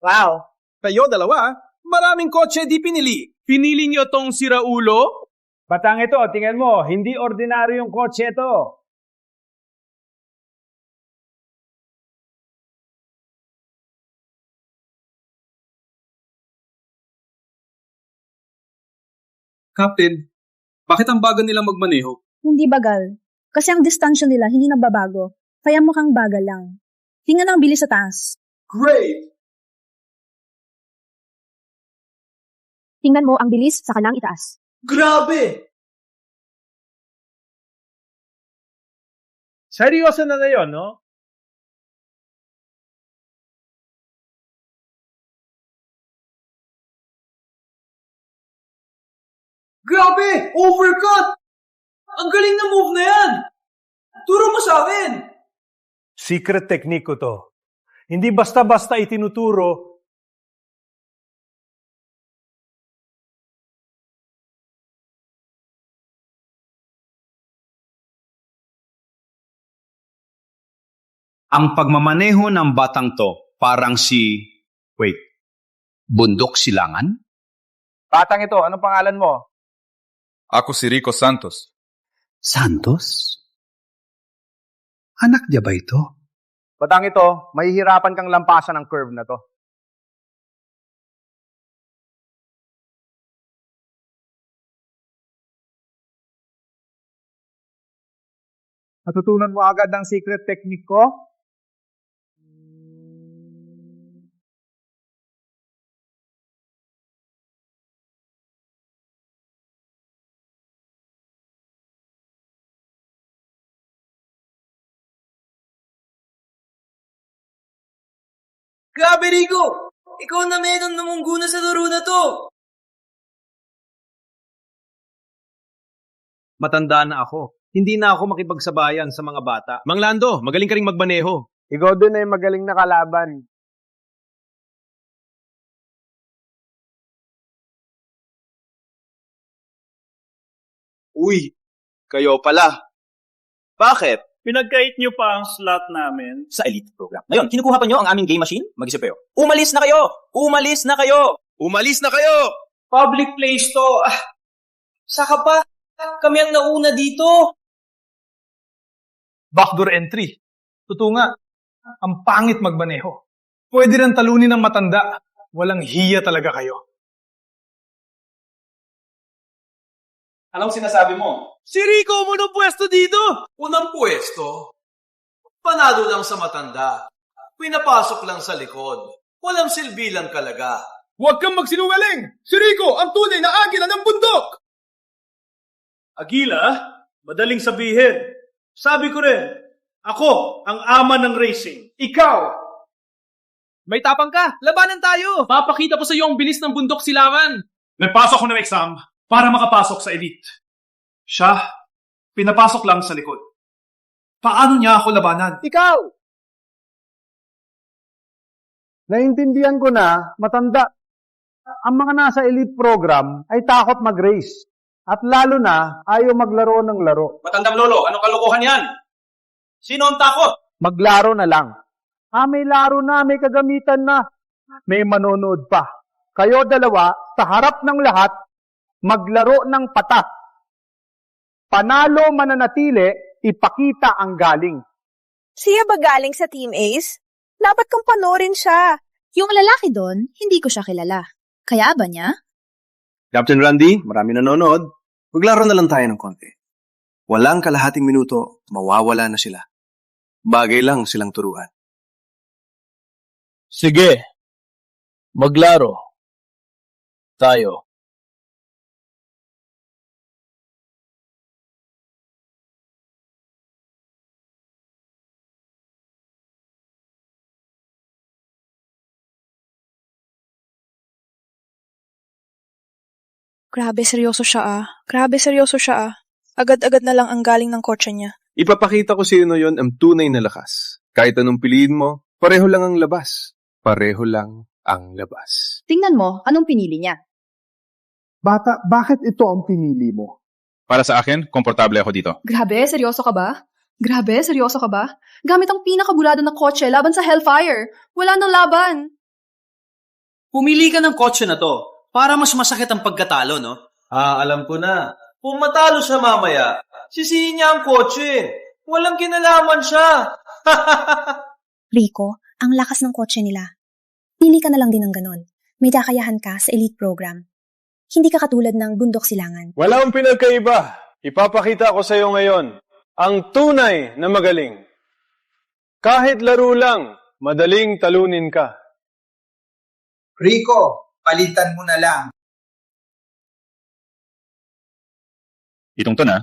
Wow. Kayo dalawa, maraming kotse di pinili. Pinili niyo tong siraulo? Batang ito, tingnan mo, hindi ordinaryong kotse ito. Captain, bakit ang bagal nilang magmaneho? Hindi bagal. Kasi ang distansya nila hindi nagbabago. Kaya mukhang bagal lang. Tingnan ang bilis sa taas. Great! Tingnan mo ang bilis sa kanang itaas. Grabe! Seryoso na ngayon, no? Grabe! Overcut! Ang galing na move na yan! Turo mo sa akin! Secret technique ko to. Hindi basta-basta itinuturo. Ang pagmamaneho ng batang to parang si... Wait. Bundok Silangan? Batang ito, anong pangalan mo? Ako si Rico Santos. Santos? Anak niya ba ito? Batang ito, mahihirapan kang lampasan ng curve na to. Natutunan mo agad ang secret technique ko? Grabe, Rico! Ikaw na meron namunguna sa laro na to! Matanda na ako. Hindi na ako makipagsabayan sa mga bata. Mang Lando, magaling ka ring magmaneho. Ikaw din ay magaling na kalaban. Uy, kayo pala. Bakit? Pinagkait niyo pa ang slot namin sa Elite program. Ngayon, kinukuha pa niyo ang aming game machine? Mag-isip kayo. Umalis na kayo! Umalis na kayo! Umalis na kayo! Public place to. Saka pa, kami ang nauna dito. Backdoor entry. Totoo nga, ang pangit magmaneho. Pwede rin talunin ng matanda. Walang hiya talaga kayo. Anong sinasabi mo? Si Rico unang pwesto dito! Unang pwesto? Panalo lang sa matanda. Pinapasok lang sa likod. Walang silbi lang kalaga. Huwag kang magsinungaling! Si Rico, ang tunay na agila ng bundok! Agila? Madaling sabihin. Sabi ko rin, ako ang ama ng racing. Ikaw! May tapang ka! Labanan tayo! Papakita ko sa iyo ang bilis ng bundok silangan! Nagpasok ko ng exam para makapasok sa Elite. Siya, pinapasok lang sa likod. Paano niya ako labanan? Ikaw! Naintindihan ko na, matanda. Ang mga nasa Elite program ay takot mag-race. At lalo na, ayaw maglaro ng laro. Matandang lolo, anong kalokohan yan? Sino ang takot? Maglaro na lang. May laro na, may kagamitan na. May manonood pa. Kayo dalawa, sa harap ng lahat, maglaro ng patas. Panalo mananatili, ipakita ang galing. Siya ba galing sa Team Ace? Dapat kang panoorin siya. Yung lalaki doon, hindi ko siya kilala. Kaya ba niya? Captain Randy, marami nanonood. Maglaro na lang tayo ng konti. Walang kalahating minuto, mawawala na sila. Bagay lang silang turuan. Sige. Maglaro. Tayo. Grabe, seryoso siya ah. Grabe, seryoso siya ah. Agad-agad na lang ang galing ng kotse niya. Ipapakita ko sa iyo yon ang tunay na lakas. Kahit anong piliin mo, pareho lang ang labas. Pareho lang ang labas. Tingnan mo, anong pinili niya? Bata, bakit ito ang pinili mo? Para sa akin, komportable ako dito. Grabe, seryoso ka ba? Grabe, seryoso ka ba? Gamit ang pinakabulado na kotse laban sa Hellfire. Wala nang laban. Pumili ka ng kotse na to para mas masakit ang pagkatalo, no? Alam ko na. Kung matalo siya mamaya, sisihin niya ang kotse. Walang kinalaman siya. Rico, ang lakas ng kotse nila. Pili ka na lang din ng ganon. May kakayahan ka sa elite program. Hindi ka katulad ng bundok silangan. Walang pinagkaiba. Ipapakita ko sa iyo ngayon ang tunay na magaling. Kahit laro lang, madaling talunin ka. Rico, palitan mo na lang. Itong to na.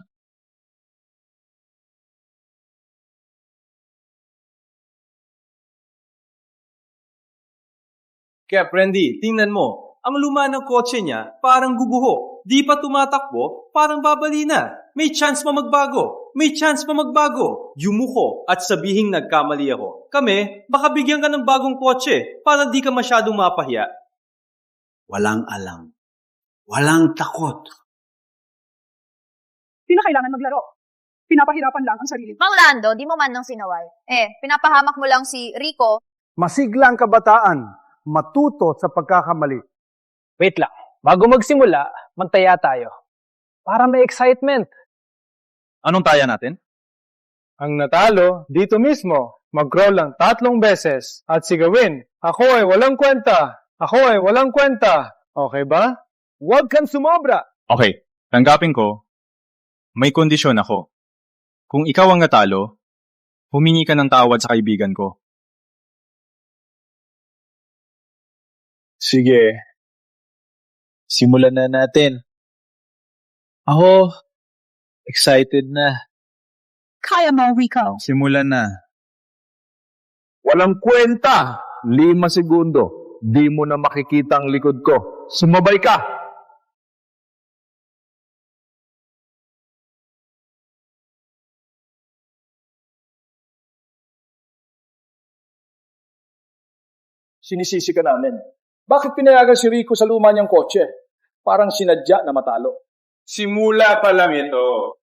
Kaya, Prendy, tingnan mo. Ang luma ng kotse niya, parang guguho. Di pa tumatakbo, parang babali na. May chance pa magbago. May chance pa magbago. Yumuko at sabihing nagkamali ako. Kami, baka bigyan ka ng bagong kotse para di ka masyadong mapahiya. Walang alam. Walang takot. Di na kailangan maglaro. Pinapahirapan lang ang sarili. Mang Lando, di mo man nang sinaway. Pinapahamak mo lang si Rico. Masiglang kabataan, matuto sa pagkakamali. Wait lang. Bago magsimula, magtaya tayo. Para may excitement. Anong taya natin? Ang natalo, dito mismo, mag-crawl lang 3 beses at sigawin, ako ay walang kwenta. Ako ay walang kwenta. Okay ba? Huwag kang sumobra. Okay, tanggapin ko. May kondisyon ako. Kung ikaw ang natalo, humingi ka ng tawad sa kaibigan ko. Sige. Simulan na natin. Ako, excited na. Kaya mo, Rico. Simulan na. Walang kwenta. 5 segundo. Di mo na makikita ang likod ko. Sumabay ka! Sinisisi ka namin. Bakit pinayagan si Rico sa luma niyang kotse? Parang sinadya na matalo. Simula pa lang ito.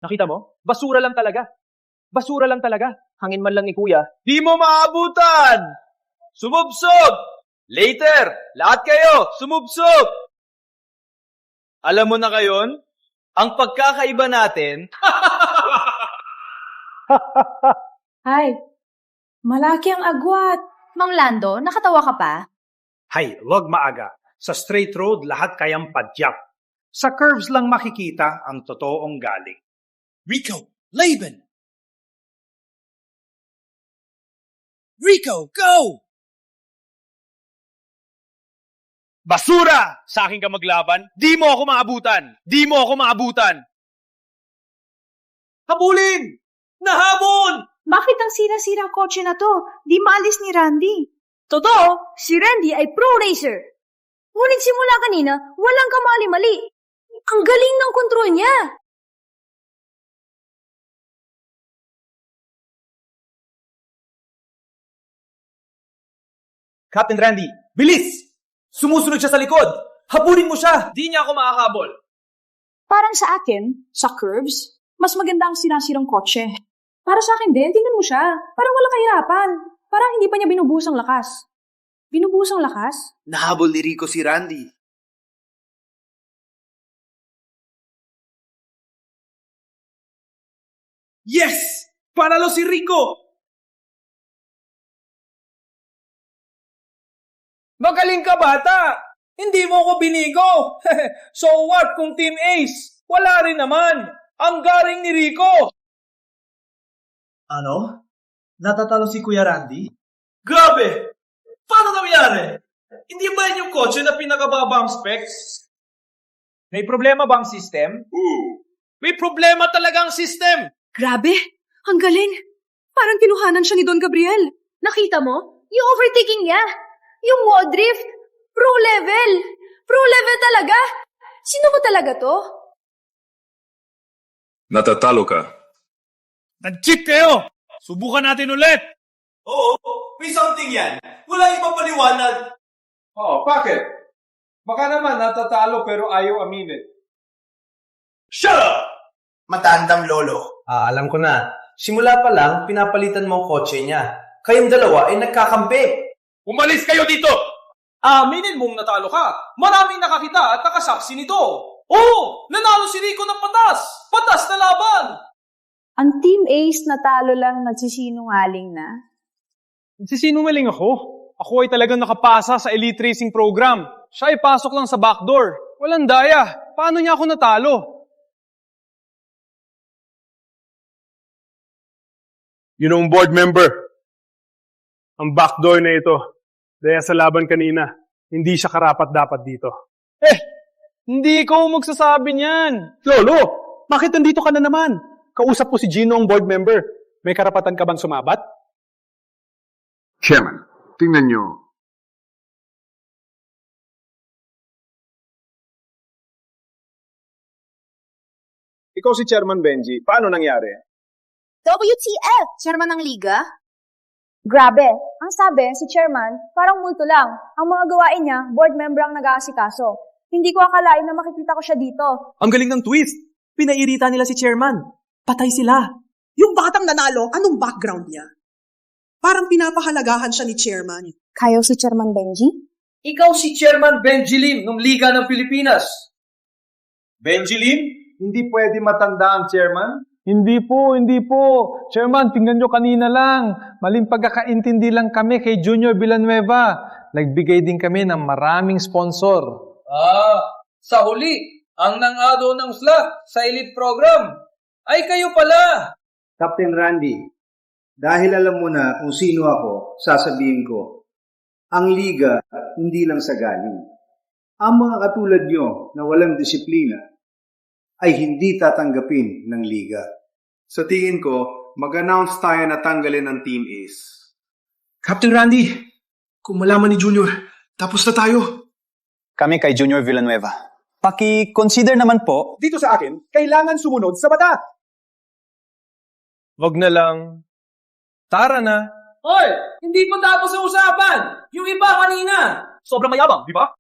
Nakita mo? Basura lang talaga. Basura lang talaga. Hangin man lang ni Kuya. Di mo maabutan! Sumubsob! Later, lahat kayo, sumubsob! Alam mo na kayon, ang pagkakaiba natin... Ay, malaki ang agwat. Mang Lando, nakatawa ka pa? Hay, wag maaga. Sa straight road, lahat kayang padyak. Sa curves lang makikita ang totoong galing. Rico, Laban! Rico, go! Basura! Sa akin ka maglaban, di mo ako maabutan! Di mo ako maabutan! Habulin! Nahabol! Bakit ang sira-sira kotse na to? Di maalis ni Randy. Totoo, si Randy ay pro racer. Ngunit simula kanina, walang kamali-mali. Ang galing ng kontrol niya. Captain Randy, bilis! Sumusunod siya sa likod! Habulin mo siya! Di niya ako makakahabol! Parang sa akin, sa curves, mas maganda ang sinasirang kotse. Para sa akin din, tingnan mo siya. Parang walang kahirapan. Parang hindi pa niya binubuhos ang lakas. Binubuhos ang lakas? Nahabol ni Rico si Randy. Yes! Panalo si Rico! Magaling ka, bata! Hindi mo ako binigo! So what kung Team Ace? Wala rin naman! Ang galing ni Rico! Ano? Natatalo si Kuya Randy? Grabe! Paano nangyari? Hindi ba yan yung kotse na pinakababang specs? May problema bang system? May problema talagang system! Grabe! Ang galing! Parang kinuhanan siya ni Don Gabriel. Nakita mo? Yung overtaking niya. Yung wall drift. Pro level. Pro level talaga. Sino mo talaga to? Natatalo ka. Nag-cheat kayo! Subukan natin ulit! Oo, may something yan. Wala ibang paliwanag. Bakit? Baka naman natatalo pero ayaw aminin. Shut up! Matandang lolo. Alam ko na. Simula pa lang, pinapalitan mo ang kotse niya. Kayong dalawa ay nagkakampi. Umalis kayo dito! Aminin mong natalo ka. Maraming nakakita at nakasaksi nito. Oo, nanalo si Rico ng patas. Patas na laban. Ang Team Ace natalo lang nagsisinungaling na. Nagsisinungaling ako. Ako ay talagang nakapasa sa Elite Racing Program. Siya ay pasok lang sa backdoor. Walang daya. Paano niya ako natalo? Yun ang board member. Ang backdoor na ito. Dahil sa laban kanina, hindi siya karapat-dapat dito. Hindi ikaw magsasabi niyan. Lolo, bakit nandito ka na naman? Kausap ko si Gino ang board member. May karapatan ka bang sumabat? Chairman, tingnan nyo. Ikaw si Chairman Benji. Paano nangyari? WTF! Chairman ng Liga? Grabe. Ang sabi, si Chairman, parang multo lang. Ang mga gawain niya, board member ang nag-aasikaso. Hindi ko akalain na makikita ko siya dito. Ang galing ng twist. Pinairita nila si Chairman. Patay sila. Yung batang nanalo, anong background niya? Parang pinapahalagahan siya ni Chairman. Kayo si Chairman Benji? Ikaw si Chairman Benji Lim ng Liga ng Pilipinas. Benji Lim? Hindi pwede matanda ang chairman? Hindi po. Chairman, tingnan nyo kanina lang. Maling pagkakaintindi lang kami kay Junior Villanueva. Nagbigay din kami ng maraming sponsor. Sa huli, ang nang-ado ng slot sa elite program ay kayo pala. Captain Randy, dahil alam mo na kung sino ako, sasabihin ko, ang liga hindi lang sa galing. Ang mga katulad nyo na walang disiplina ay hindi tatanggapin ng liga. Sa tingin ko, mag-announce tayo na tanggalin ng Team Ace. Captain Randy, kung malaman ni Junior, tapos na tayo. Kami kay Junior Villanueva. Paki-consider naman po. Dito sa akin, kailangan sumunod sa bata. Wag na lang. Tara na. Hoy, hindi pa tapos ang usapan. Yung iba kanina. Sobrang mayabang, di ba?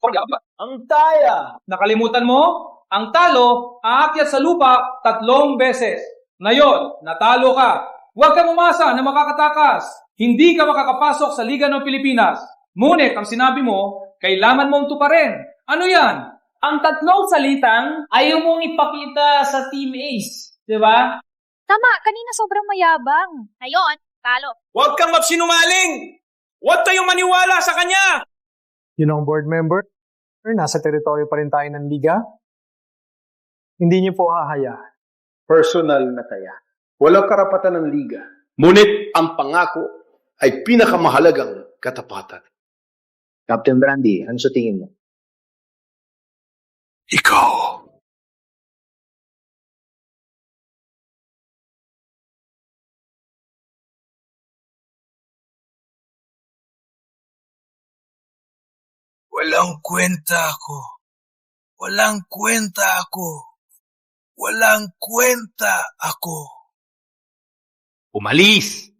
Ang taya. Nakalimutan mo? Ang talo, aakyat sa lupa 3 beses. Ngayon, natalo ka. Huwag kang umasa na makakatakas. Hindi ka makakapasok sa Liga ng Pilipinas. Ngunit ang sinabi mo, kailangan mong tuparin. Ano yan? Ang 3 salitang ayaw mong ipakita sa Team Ace. Di ba? Tama, kanina sobrang mayabang. Ngayon, talo. Huwag kang magsinungaling! Huwag kayong maniwala sa kanya! Yun ang board member? Or nasa teritoryo pa rin tayo ng liga? Hindi niyo po hahayaan. Personal na taya. Walang karapatan ng liga. Ngunit ang pangako ay pinakamahalagang katapatan. Captain Brandy, ano sa tingin mo? Ikaw. Walang kwenta ako. Walang kwenta ako. Walang kwenta ako. Umalis!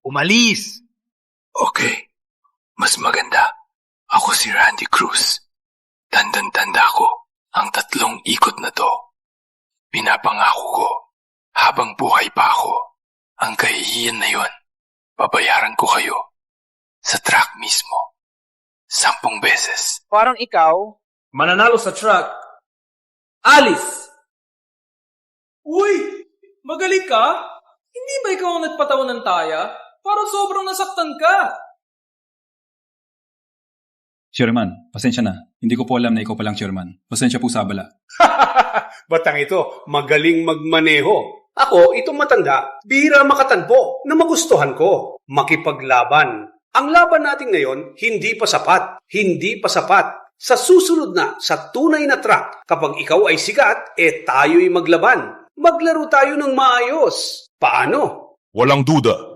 Umalis! Okay. Mas maganda. Ako si Randy Cruz. Tandang-tanda ko ang 3 ikot na to. Pinapangako ko, habang buhay pa ako, ang kahihiyan na yon, babayaran ko kayo sa track mismo. 10 beses. Parang ikaw, mananalo sa track. Alice! Uy! Magaling ka? Hindi ba ikaw ang nagpatawan ng taya? Parang sobrang nasaktan ka. Chairman, pasensya na. Hindi ko po alam na ikaw palang chairman. Pasensya po sa abala. Batang ito, magaling magmaneho. Ako, itong matanda, bihira makatanpo na magustuhan ko. Makipaglaban. Ang laban natin ngayon, hindi pa sapat. Hindi pa sapat. Sa susunod na, sa tunay na track, kapag ikaw ay sikat, tayo'y maglaban. Maglaro tayo ng maayos. Paano? Walang duda.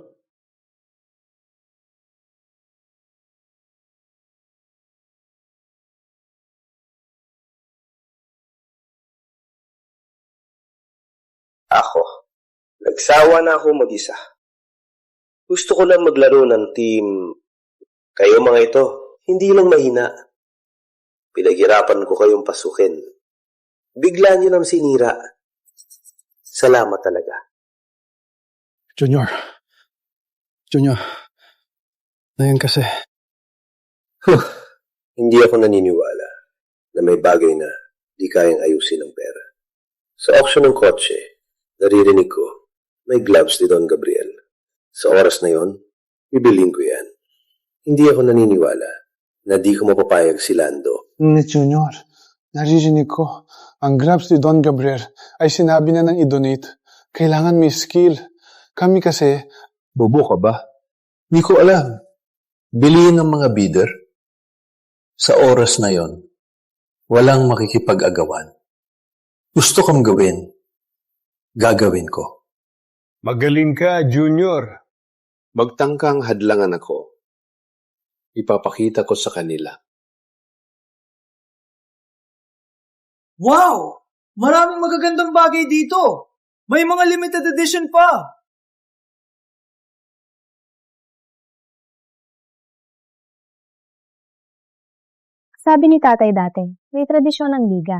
Ako, nagsawa na ako mag-isa. Gusto ko lang maglaro ng team. Kayo mga ito, hindi lang mahina. Pinaghirapan ko kayong pasukin. Bigla niyo nang sinira. Salamat talaga. Junior, ngayon kasi. Hindi ako naniniwala na may bagay na di kayang ayusin ng pera. Sa auction ng kotse, naririnig ko, may gloves ni Don Gabriel. Sa oras na yon, bibilin ko yan. Hindi ako naniniwala na di ko mapapayag si Lando. Junior, naririnig ko, ang gloves ni Don Gabriel ay sinabi na nang i-donate. Kailangan may skill. Kami kasi... Bobo ka ba? Di ko alam. Bilihin ng mga bidder. Sa oras na yon, walang makikipag-agawan. Gusto kong gawin. Gagawin ko. Magaling ka, Junior. Magtangkang hadlangan ako. Ipapakita ko sa kanila. Wow! Maraming magagandang bagay dito. May mga limited edition pa. Sabi ni tatay dati, may tradisyon ng liga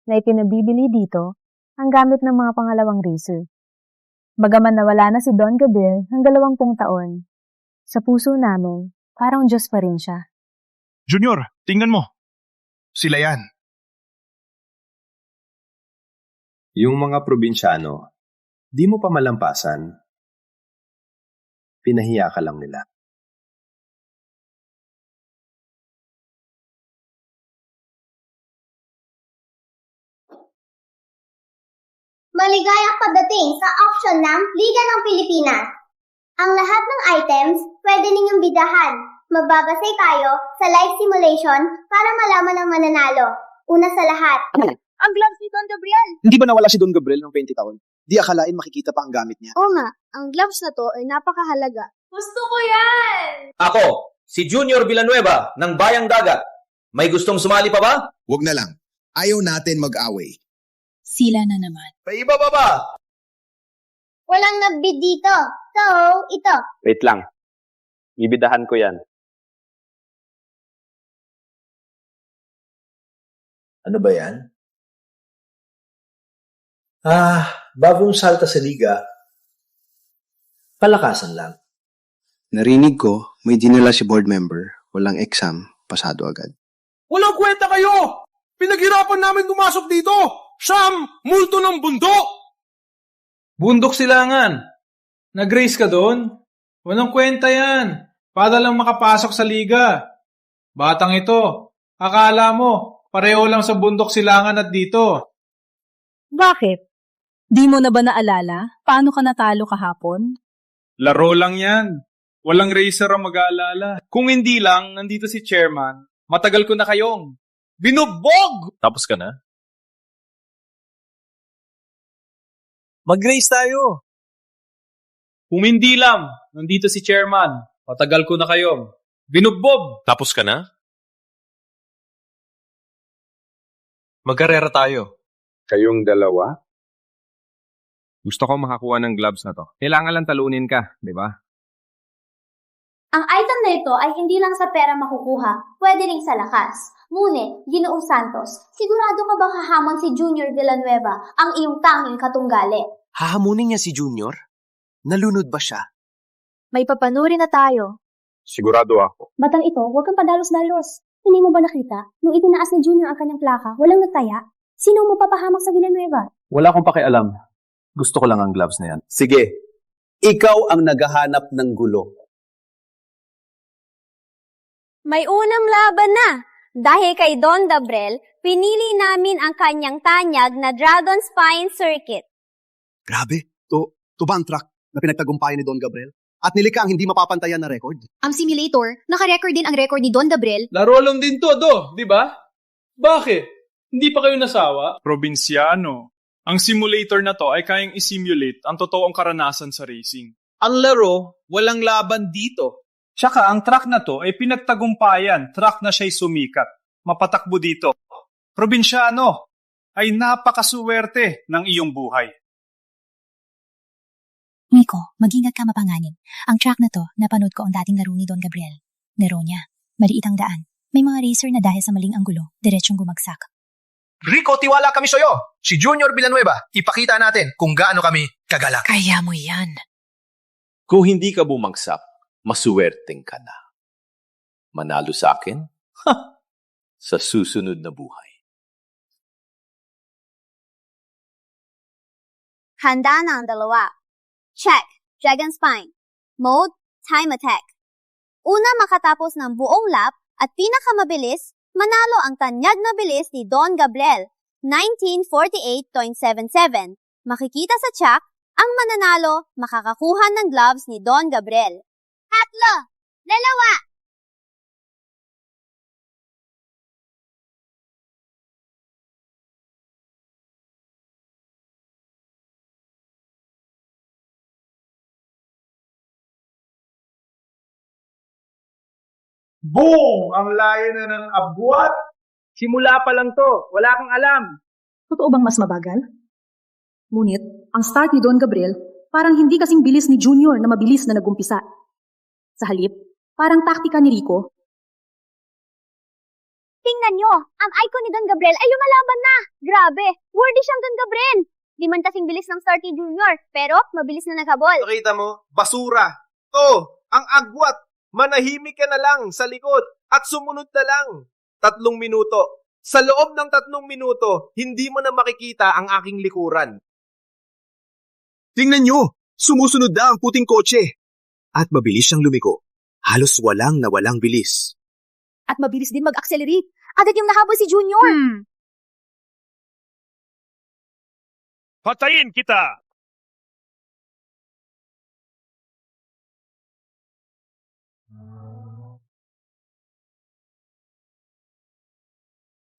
na ipinabibili dito ang gamit ng mga pangalawang racer. Bagaman nawala na si Don Gabriel ng 20 taon, sa puso namin, parang Diyos pa rin siya. Junior, tingnan mo. Sila yan. Yung mga probinsyano, di mo pa malampasan, pinahiya ka lang nila. Maligayang pagdating sa auction ng Liga ng Pilipinas. Ang lahat ng items pwede ninyong bidahan. Magbabase tayo sa live simulation para malaman ang mananalo. Una sa lahat, ang gloves ni Don Gabriel. Hindi ba nawala si Don Gabriel ng 20 taon? Di akalain makikita pa ang gamit niya. Oo nga, ang gloves na to ay napakahalaga. Gusto ko yan! Ako, si Junior Villanueva ng Bayang Dagat. May gustong sumali pa ba? Huwag na lang. Ayaw natin mag-away. Sila na naman. May iba pa ba? Walang nagbid dito. So, ito. Wait lang. Ibidahan ko yan. Ano ba yan? Bagong salta sa liga. Palakasan lang. Narinig ko, may dinala si board member. Walang exam, pasado agad. Walang kwenta kayo! Pinaghirapan namin pumasok dito! Sam, multo ng bundok! Bundok Silangan. Nag-race ka doon? Walang kwenta yan. Para lang makapasok sa liga. Batang ito, akala mo, pareho lang sa Bundok Silangan at dito. Bakit? Di mo na ba naalala? Paano ka natalo kahapon? Laro lang yan. Walang racer ang mag-aalala. Kung hindi lang, nandito si chairman, matagal ko na kayong binugbog! Tapos ka na? Mag-race tayo. Kung hindi lang, nandito si chairman, matagal ko na kayong binugbog. Tapos ka na? Mag-karera tayo. Kayong dalawa? Gusto ko makakuha ng gloves na to. Kailangan lang talunin ka, di ba? Ang item na ito ay hindi lang sa pera makukuha, pwede rin sa lakas. Ngunit, Ginoong Santos, sigurado ka bang hahamon si Junior Villanueva, ang iyong tanging katunggali? Hahamunin niya si Junior? Nalunod ba siya? May papanuri na tayo. Sigurado ako. Batang ito, huwag kang padalos-dalos. Hindi mo ba nakita? Nung itinaas ni Junior ang kanyang plaka, walang nagtaya. Sino ang mapapahamak sa Villanueva? Wala akong pakialam. Gusto ko lang ang gloves na yan. Sige, ikaw ang naghahanap ng gulo. May unang laban na. Dahil kay Don Gabriel, pinili namin ang kanyang tanyag na Dragon Spine Circuit. Grabe, To ba ang truck na pinagtagumpayan ni Don Gabriel? At nilikha ang hindi mapapantayan na record? Ang simulator, naka-record din ang record ni Don Gabriel. Laro lang din to, di ba? Bakit? Hindi pa kayo nasawa? Probinsyano. Ang simulator na to ay kayang isimulate ang totoong karanasan sa racing. Ang laro, walang laban dito. Tsaka ang truck na to ay pinagtagumpayan, truck na siya'y sumikat. Mapatakbo dito. Probinsyano, ay napakasuwerte ng iyong buhay. Rico, mag-ingat ka mapanganib. Ang track na to, napanood ko ang dating laro ni Don Gabriel. Laro niya, maliit ang daan. May mga racer na dahil sa maling anggulo, diretsong bumagsak. Rico, tiwala kami sa'yo. Si Junior Villanueva, ipakita natin kung gaano kami kagalak. Kaya mo yan. Kung hindi ka bumagsak, masuwerteng ka na. Manalo sa akin? Sa susunod na buhay. Handa na ang dalawa. Check, Dragon Spine. Mode, Time Attack. Una makatapos ng buong lap at pinakamabilis, manalo ang tanyag na bilis ni Don Gabriel, 1948.77. Makikita sa check, ang mananalo makakakuha ng gloves ni Don Gabriel. 3, 2, Boom! Ang layo na ng abwat! Simula pa lang to. Wala kang alam. Totoo bang mas mabagal? Ngunit, ang start ni Don Gabriel parang hindi kasing bilis ni Junior na mabilis na nagumpisa. Sa halip, parang taktika ni Rico. Tingnan nyo, ang icon ni Don Gabriel ay lumalaban na. Grabe, worthy siyang Don Gabriel. Di man kasing bilis ng start ni Junior, pero mabilis na naghabol. Nakita mo? Basura. To, ang agwat. Manahimik ka na lang sa likod at sumunod na lang. 3 minuto. Sa loob ng 3 minuto, hindi mo na makikita ang aking likuran. Tingnan nyo, sumusunod na ang puting kotse. At mabilis siyang lumiko. Halos walang nawalang bilis. At mabilis din mag-accelerate. Agad yung nahabol si Junior. Patayin kita!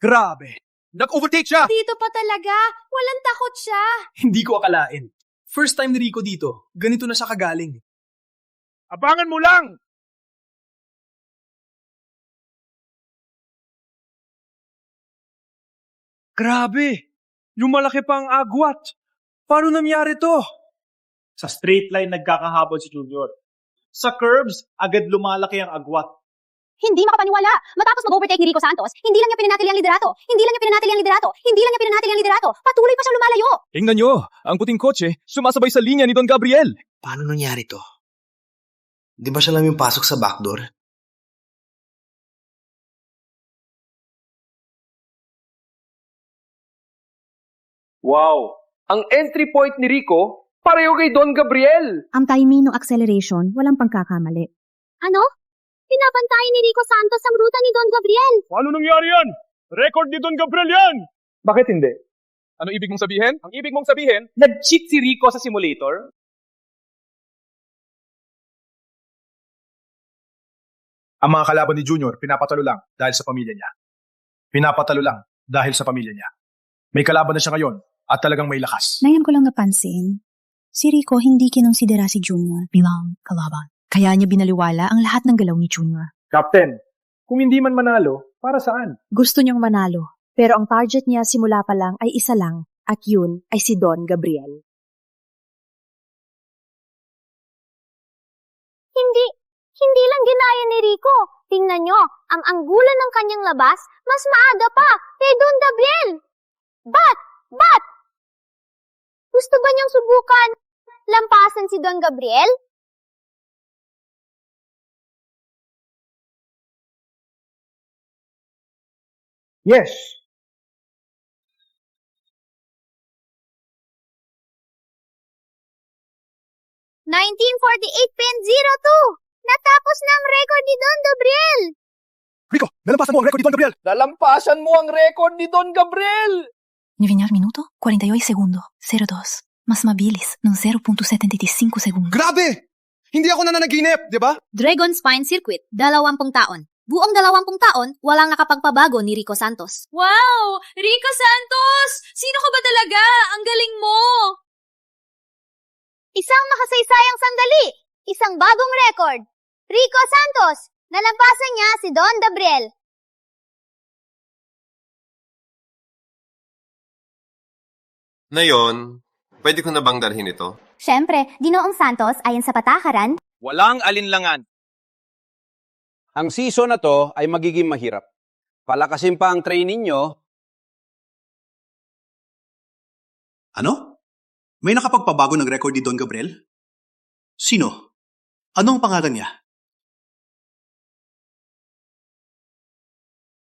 Grabe! Nag-overtake siya! Dito pa talaga. Walang takot siya. Hindi ko akalain. First time ni Rico dito. Ganito na siya kagaling. Abangan mo lang! Grabe! Lumalaki pa ang agwat. Paano nangyari to? Sa straight line nagkakahabol si Junior. Sa curves, agad lumalaki ang agwat. Hindi makapaniwala. Matapos mag-overtake ni Rico Santos, hindi lang niya pinanatili ang liderato. Patuloy pa siyang lumalayo. Tingnan nyo, ang puting kotse sumasabay sa linya ni Don Gabriel. Paano nangyari to? Di ba siya lang yung pasok sa backdoor? Wow! Ang entry point ni Rico, pareho kay Don Gabriel. Ang timing ng acceleration, walang pagkakamali. Ano? Pinapantayan ni Rico Santos ang ruta ni Don Gabriel. Paano nangyari yan? Record ni Don Gabriel yan! Bakit hindi? Ano ibig mong sabihin? Ang ibig mong sabihin, nag-cheat si Rico sa simulator? Ang mga kalaban ni Junior, pinapatalo lang dahil sa pamilya niya. May kalaban na siya ngayon at talagang may lakas. Ngayon ko lang napansin, si Rico hindi kinonsidera si Junior bilang kalaban. Kaya niya binaliwala ang lahat ng galaw ni Junior. Captain, kung hindi man manalo, para saan? Gusto niyang manalo, pero ang target niya simula pa lang ay isa lang, at yun ay si Don Gabriel. Hindi lang ginaya ni Rico. Tingnan nyo, ang anggulan ng kanyang labas, mas maaga pa kay Don Gabriel. But! Gusto ba niyang subukan lampasan si Don Gabriel? Yes! Natapos na ang record ni Don Gabriel! Rico, nalampasan mo ang record ni Don Gabriel! Nalampasan mo ang record ni Don Gabriel! 9 minuto, 48 segundo, 02. Mas mabilis ng 0.75 segundo. Grabe! Hindi ako nananaginip, di ba? Dragon Spine Circuit, 20 taon. Buong 20 taon, walang nakapagpabago ni Rico Santos. Wow! Rico Santos! Sino ka ba talaga? Ang galing mo! Isang makasaysayang sandali, isang bagong record. Rico Santos, nalampasan niya si Don Gabriel. Ngayon, pwede ko na bang dalhin ito? Siyempre, Ginoong Santos, ayon sa patakaran, Walang alinlangan. Ang season na to ay magiging mahirap. Palakasin pa ang training nyo. Ano? May nakapagpabago ng record ni Don Gabriel? Sino? Anong pangalan niya?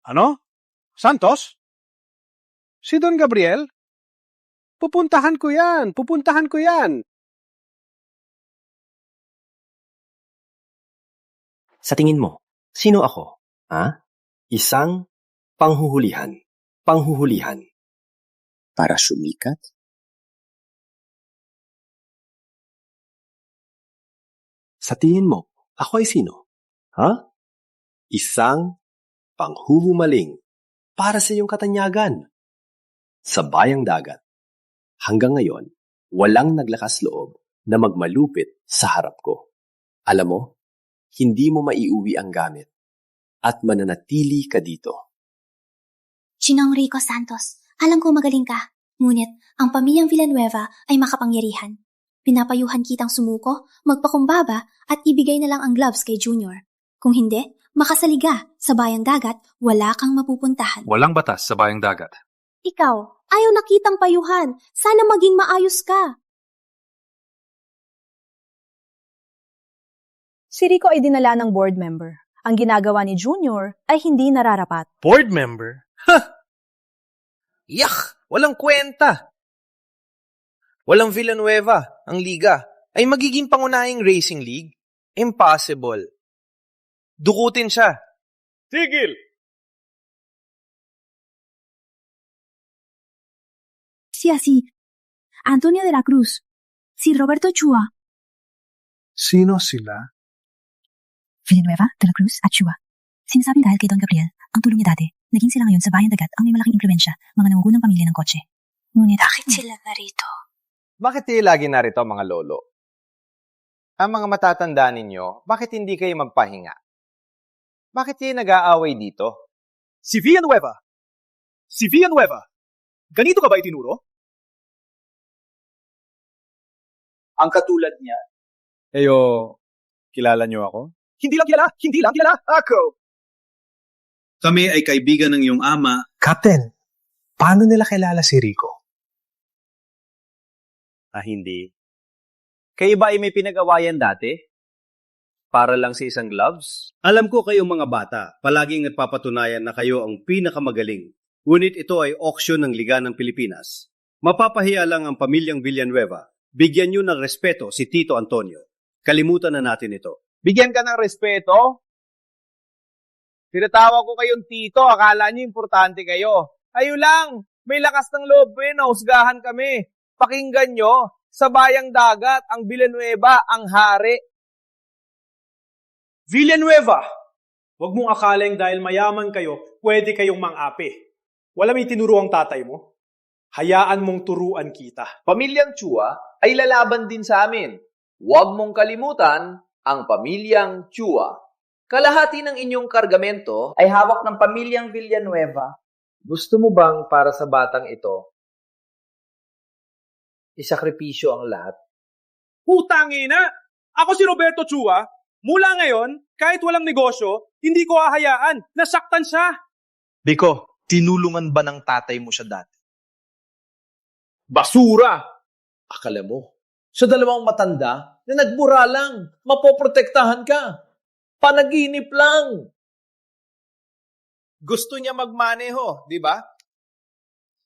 Ano? Santos? Si Don Gabriel? Pupuntahan ko yan. Sa tingin mo, sino ako? Ha? Isang panghuhulihan. Para sumikat? Sa tingin mo, ako ay sino? Ha? Isang panghuhumaling para sa iyong katanyagan. Sa bayang dagat, hanggang ngayon, walang naglakas loob na magmalupit sa harap ko. Alam mo, hindi mo maiuwi ang gamit at mananatili ka dito. Chinong Rico Santos, alam ko magaling ka. Ngunit, ang pamilyang Villanueva ay makapangyarihan. Pinapayuhan kitang sumuko, magpakumbaba at ibigay na lang ang gloves kay Junior. Kung hindi, makasaliga sa bayang dagat, wala kang mapupuntahan. Walang batas sa bayang dagat. Ikaw, ayaw nakitang payuhan. Sana maging maayos ka. Si Rico ay dinala ng board member. Ang ginagawa ni Junior ay hindi nararapat. Board member? Yak! Walang kwenta! Walang Villanueva, ang liga, ay magiging pangunahing racing league? Impossible. Dukutin siya. Tigil! Si Antonio de la Cruz, si Roberto Chua. Sino sila? Villanueva, de la Cruz at Chua. Sinasabing dahil kay Don Gabriel, ang tulong niya dati, naging sila ngayon sa bayang dagat ang may malaking impluensya, mga nangungunang pamilya ng kotse. Ngunit, bakit sila narito? Bakit kayo lagi narito, mga lolo? Ang mga matatanda ninyo, bakit hindi kayo magpahinga? Bakit kayo nag-aaway dito? Si Villanueva! Ganito ka ba itinuro? Ang katulad niya. Kilala niyo ako? Hindi lang kilala. Ako! Kami ay kaibigan ng iyong ama. Captain, paano nila kilala si Rico? Hindi. Kayo ba ay may pinag-awayan dati? Para lang sa isang gloves? Alam ko kayong mga bata, palaging nagpapatunayan na kayo ang pinakamagaling. Ngunit ito ay auction ng Liga ng Pilipinas. Mapapahiya lang ang pamilyang Villanueva. Bigyan niyo ng respeto si Tito Antonio. Kalimutan na natin ito. Bigyan ka ng respeto? Tinatawag ko kayong tito, akala niyo importante kayo. Ayo lang, may lakas ng loob nahusgahan kami. Pakinggan nyo, sa bayang dagat, ang Villanueva, ang hari. Villanueva! Huwag mong akalaing dahil mayaman kayo, pwede kayong mang-api. Wala may tinuro ang tatay mo. Hayaan mong turuan kita. Pamilyang Chua ay lalaban din sa amin. Huwag mong kalimutan ang pamilyang Chua. Kalahati ng inyong kargamento ay hawak ng pamilyang Villanueva. Gusto mo bang para sa batang ito, isakripisyo ang lahat? Putangina! Ako si Roberto Chua. Mula ngayon, kahit walang negosyo, hindi ko hahayaan. Nasaktan siya. Biko, tinulungan ba ng tatay mo siya dati? Basura! Akala mo, sa dalawang matanda na nagbura lang, mapoprotektahan ka. Panaginip lang. Gusto niya magmaneho, di ba?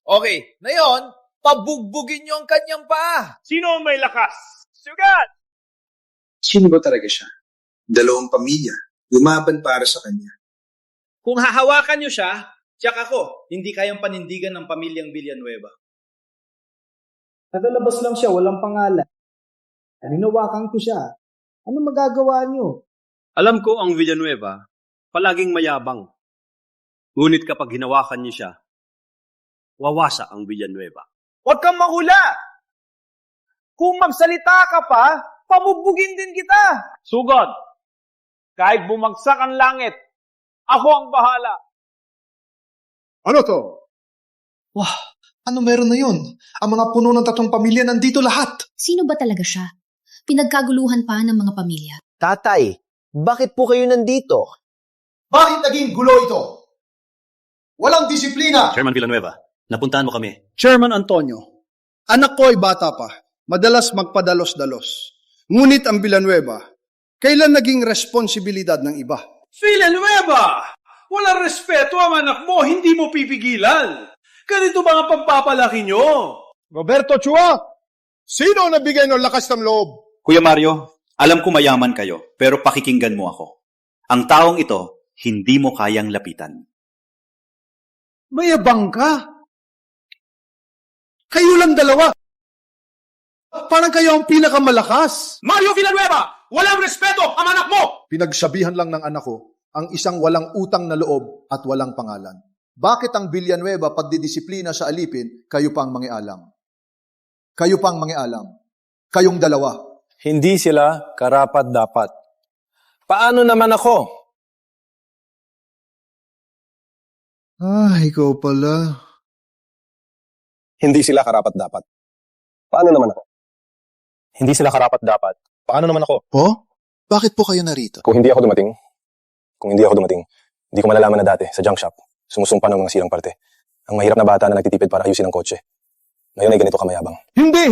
Okay, ngayon, pabugbugin niyo ang kanyang paa. Sino ang may lakas? Sugat! Sino ba talaga siya? Dalawang pamilya. Lumaban para sa kanya. Kung hahawakan niyo siya, tiyak ako, hindi kayang panindigan ng pamilyang Villanueva. Nagalabas lang siya, walang pangalan. Hinawakan ko siya. Ano magagawa niyo? Alam ko ang Villanueva, palaging mayabang. Ngunit kapag hinawakan niyo siya, wawasa ang Villanueva. Huwag kang mahula! Kung magsalita ka pa, pamubugin din kita! Sugod! Kahit bumagsak ang langit, ako ang bahala! Ano to? Wah, ano meron na yun? Ang mga puno ng 3 pamilya nandito lahat. Sino ba talaga siya? Pinagkaguluhan pa ng mga pamilya. Tatay, bakit po kayo nandito? Bakit naging gulo ito? Walang disiplina! Chairman Villanueva, napuntahan mo kami. Chairman Antonio, anak ko ay bata pa. Madalas magpadalos-dalos. Ngunit ang Villanueva, kailan naging responsibilidad ng iba? Villanueva! Walang respeto ang anak mo, hindi mo pipigilan. Ganito ba ang pagpapalaki nyo? Roberto Chua, sino ang nabigay ng lakas ng loob? Kuya Mario, alam ko mayaman kayo, pero pakikinggan mo ako. Ang taong ito, hindi mo kayang lapitan. Mayabang ka. Kayo lang dalawa. Parang kayo ang pinakamalakas. Mario Villanueva! Walang respeto ang anak mo! Pinagsabihan lang ng anak ko ang isang walang utang na loob at walang pangalan. Bakit ang Villanueva pagdidisiplina sa alipin, kayo pang mangialam? Kayo pang mangialam. Kayong dalawa. Hindi sila karapat-dapat. Paano naman ako? Ikaw pala. Hindi sila karapat-dapat. Paano naman ako? Hindi sila karapat-dapat. Paano naman ako? Oh? Bakit po kayo narito? Kung hindi ako dumating, hindi ko malalaman na dati sa junk shop, sumusumpa ng mga sirang parte. Ang mahirap na bata na nagtitipid para ayusin ang kotse. Ngayon ay ganito kamayabang. Hindi!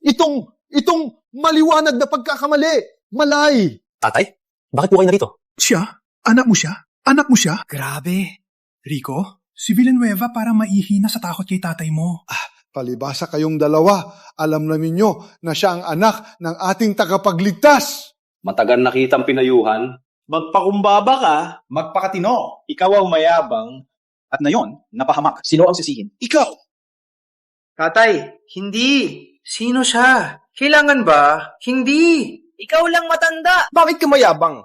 Itong maliwanag na pagkakamali. Malay. Tatay? Bakit po kayo narito? Siya? Anak mo siya? Anak mo siya? Grabe. Rico, si Villanueva para maihina sa takot kay tatay mo. Palibasa kayong dalawa. Alam namin nyo na siya ang anak ng ating tagapagligtas. Matagal nakitang pinayuhan. Magpakumbaba ka. Magpakatino. Ikaw ang mayabang. At ngayon, napahamak. Sino ang sisihin? Ikaw! Tatay, hindi. Sino siya? Kailangan ba? Hindi. Ikaw lang matanda. Bakit ka mayabang?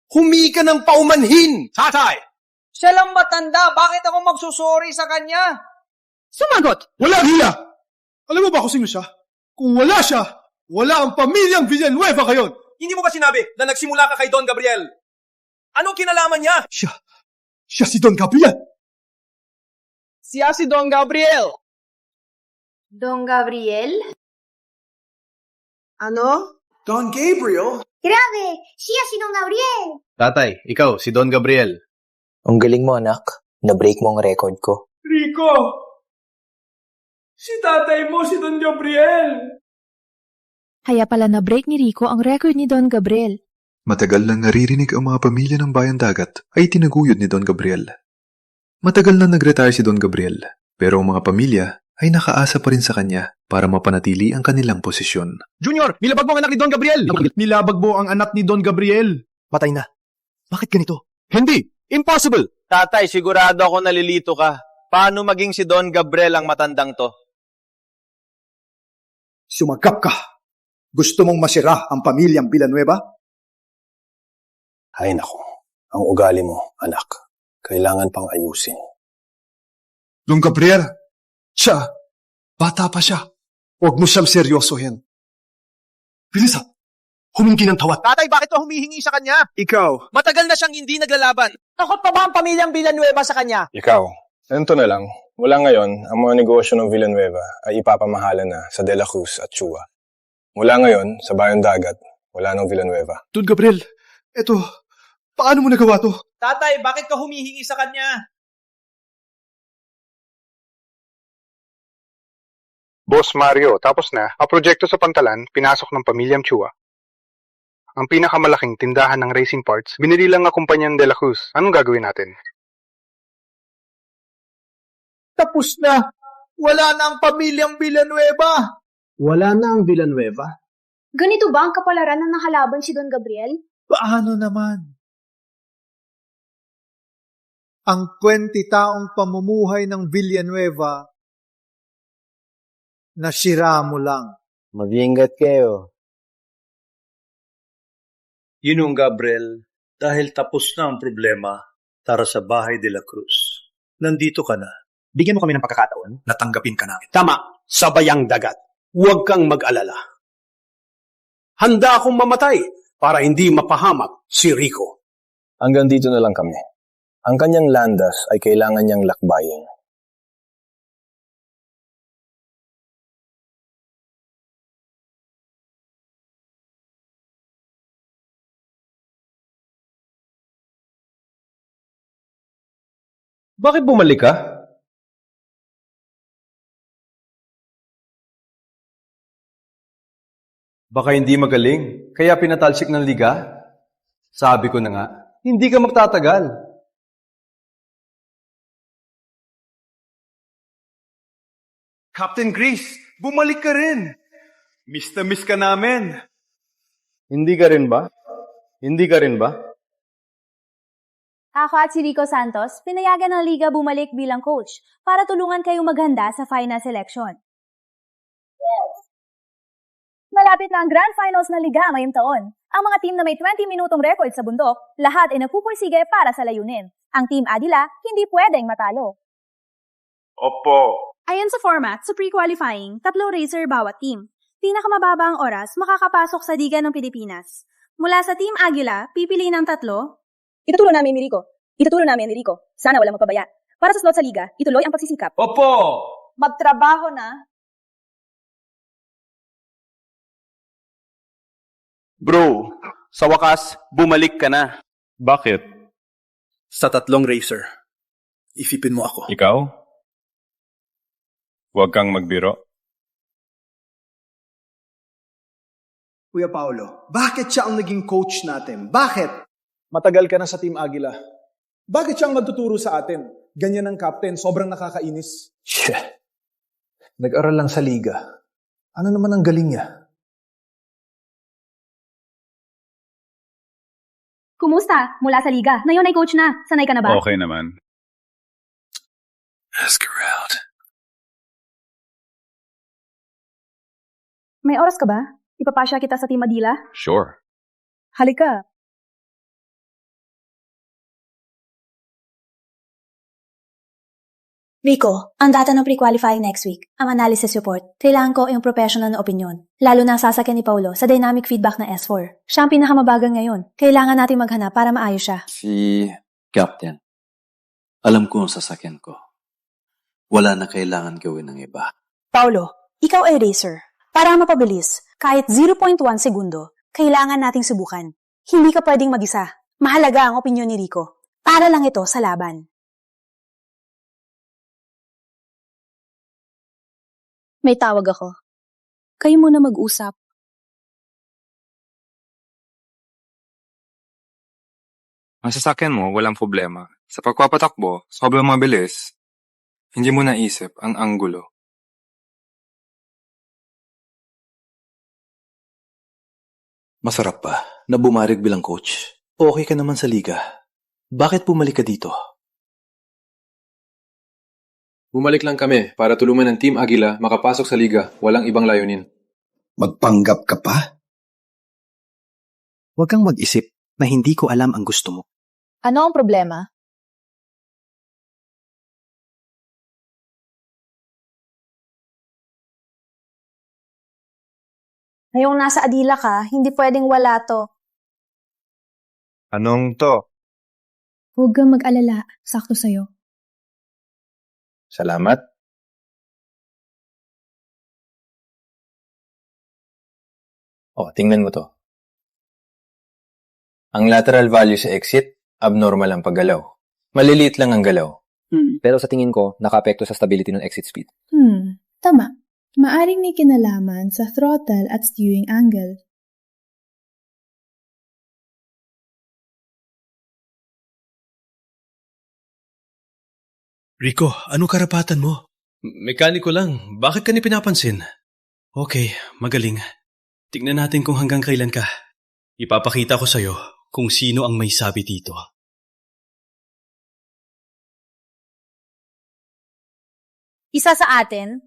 Humingi ka ng paumanhin! Tatay! Siya lang matanda. Bakit ako magsusori sa kanya? Sumagot! Walang hiya! Alam mo ba kung sino siya? Kung wala siya, wala ang pamilyang Villanueva kayon! Hindi mo ba sinabi na nagsimula ka kay Don Gabriel? Anong kinalaman niya? Siya si Don Gabriel! Siya si Don Gabriel. Don Gabriel? Ano? Don Gabriel? Grabe! Siya si Don Gabriel! Tatay, ikaw, si Don Gabriel. Ang galing mo, anak. Na-break mo ang record ko. Rico! Si tatay mo, si Don Gabriel! Kaya pala na-break ni Rico ang record ni Don Gabriel. Matagal nang naririnig ang mga pamilya ng Bayang Dagat ay tinaguyod ni Don Gabriel. Matagal na nag-retire si Don Gabriel, pero ang mga pamilya ay nakaasa pa rin sa kanya para mapanatili ang kanilang posisyon. Junior, nilabag mo ang anak ni Don Gabriel! Nilabag mo ang anak ni Don Gabriel! Patay na. Bakit ganito? Hindi! Impossible! Tatay, sigurado ako nalilito ka. Paano maging si Don Gabriel ang matandang to? Sumagap ka! Gusto mong masira ang pamilyang Villanueva? Ay nako, ang ugali mo, anak. Kailangan pang ayusin. Don Gabriel, siya, bata pa siya. Huwag mo siyang seryosohin. Bilisan, humingi ng tawad. Tatay, bakit ka humihingi sa kanya? Ikaw. Matagal na siyang hindi naglalaban. Takot pa ba ang pamilyang Villanueva sa kanya? Ikaw, ganito na lang. Mula ngayon, ang mga negosyo ng Villanueva ay ipapamahala na sa De La Cruz at Chua. Mula ngayon, sa Bayang Dagat, wala nang Villanueva. Don Gabriel, eto, paano mo nagawa to? Tatay, bakit ka humihingi sa kanya? Boss Mario, tapos na. Ang proyekto sa Pantalan, pinasok ng pamilyang Chua. Ang pinakamalaking tindahan ng racing parts, binili lang ang kumpanyang De La Cruz. Anong gagawin natin? Tapos na. Wala na ang pamilyang Villanueva. Wala na ang Villanueva? Ganito ba ang kapalaran ng nakalaban si Don Gabriel? Paano naman? Ang 20 taong pamumuhay ng Villanueva Nasira mo lang. Mag-iingat kayo. Yun Gabriel, dahil tapos na ang problema, tara sa bahay de la Cruz. Nandito ka na. Bigyan mo kami ng pagkakataon na tanggapin ka namin. Tama, sa bayang dagat. Huwag kang mag-alala. Handa akong mamatay para hindi mapahamak si Rico. Hanggang dito na lang kami. Ang kanyang landas ay kailangan niyang lakbayin. Bakit bumalik ka? Baka hindi magaling, kaya pinatalsik ng liga? Sabi ko na nga, hindi ka magtatagal. Captain Chris, bumalik ka rin. Miss na miss ka namin. Hindi ka rin ba? Hindi ka rin ba? Ako at si Rico Santos, pinayagan ng Liga bumalik bilang coach para tulungan kayong maghanda sa final selection. Yes. Malapit na ang Grand Finals ng Liga ngayong taon. Ang mga team na may 20-minutong record sa bundok, lahat ay nagpupursige para sa layunin. Ang Team Agila, hindi pwedeng matalo. Opo. Ayon sa format, sa pre-qualifying, 3 racer bawat team. Pinakamababa ang oras makakapasok sa Liga ng Pilipinas. Mula sa Team Agila, pipiliin ng 3. Ituturo namin ni Rico. Ituturo namin ni Rico. Sana walang magpabaya. Para sa slot sa liga, ituloy ang pagsisikap. Opo! Magtrabaho na. Bro, sa wakas, bumalik ka na. Bakit? Sa 3 racer. Isipin mo ako. Ikaw? Huwag kang magbiro. Kuya Paolo, bakit siya ang naging coach natin? Bakit? Matagal ka na sa Team Agila. Bakit siyang magtuturo sa atin? Ganyan ang captain, sobrang nakakainis. Nag-aral lang sa liga. Ano naman ang galing niya? Kumusta? Mula sa Liga. Ngayon ay coach na. Sanay ka na ba? Okay naman. Ask her out. May oras ka ba? Ipapasya kita sa Team Adila? Sure. Halika. Rico, ang data ng pre-qualifying next week, ang analysis report, kailangan ko yung professional na opinion. Lalo na sasakyan ni Paulo sa dynamic feedback na S4. Siya ang pinakamabagal ngayon. Kailangan natin maghanap para maayos siya. Si Captain, alam ko ang sasakyan ko. Wala na kailangan gawin ng iba. Paulo, ikaw ay racer. Para mapabilis, kahit 0.1 segundo, kailangan nating subukan. Hindi ka pwedeng mag-isa. Mahalaga ang opinion ni Rico. Para lang ito sa laban. May tawag ako. Kayo muna mag-usap. Ang sasakyan mo, walang problema. Sa pagpapatakbo, sobrang mabilis. Hindi mo naisip ang anggulo. Masarap pa na bumarig bilang coach. Okay ka naman sa liga. Bakit bumalik ka dito? Bumalik lang kami para tulungan ng Team Agila makapasok sa liga. Walang ibang layunin. Magpanggap ka pa? Huwag kang mag-isip na hindi ko alam ang gusto mo. Ano ang problema? Ngayong nasa Adila ka, hindi pwedeng wala to. Anong to? Huwag kang mag-alala. Sakto sa'yo. Salamat. Tingnan mo to. Ang lateral value sa exit, abnormal ang paggalaw. Maliliit lang ang galaw. Pero sa tingin ko, naka-apekto sa stability ng exit speed. Tama. Maaring may kinalaman sa throttle at steering angle. Rico, anong karapatan mo? Mekaniko lang. Bakit ka ni pinapansin? Okay, magaling. Tignan natin kung hanggang kailan ka. Ipapakita ko sa'yo kung sino ang may sabi dito. Isa sa atin,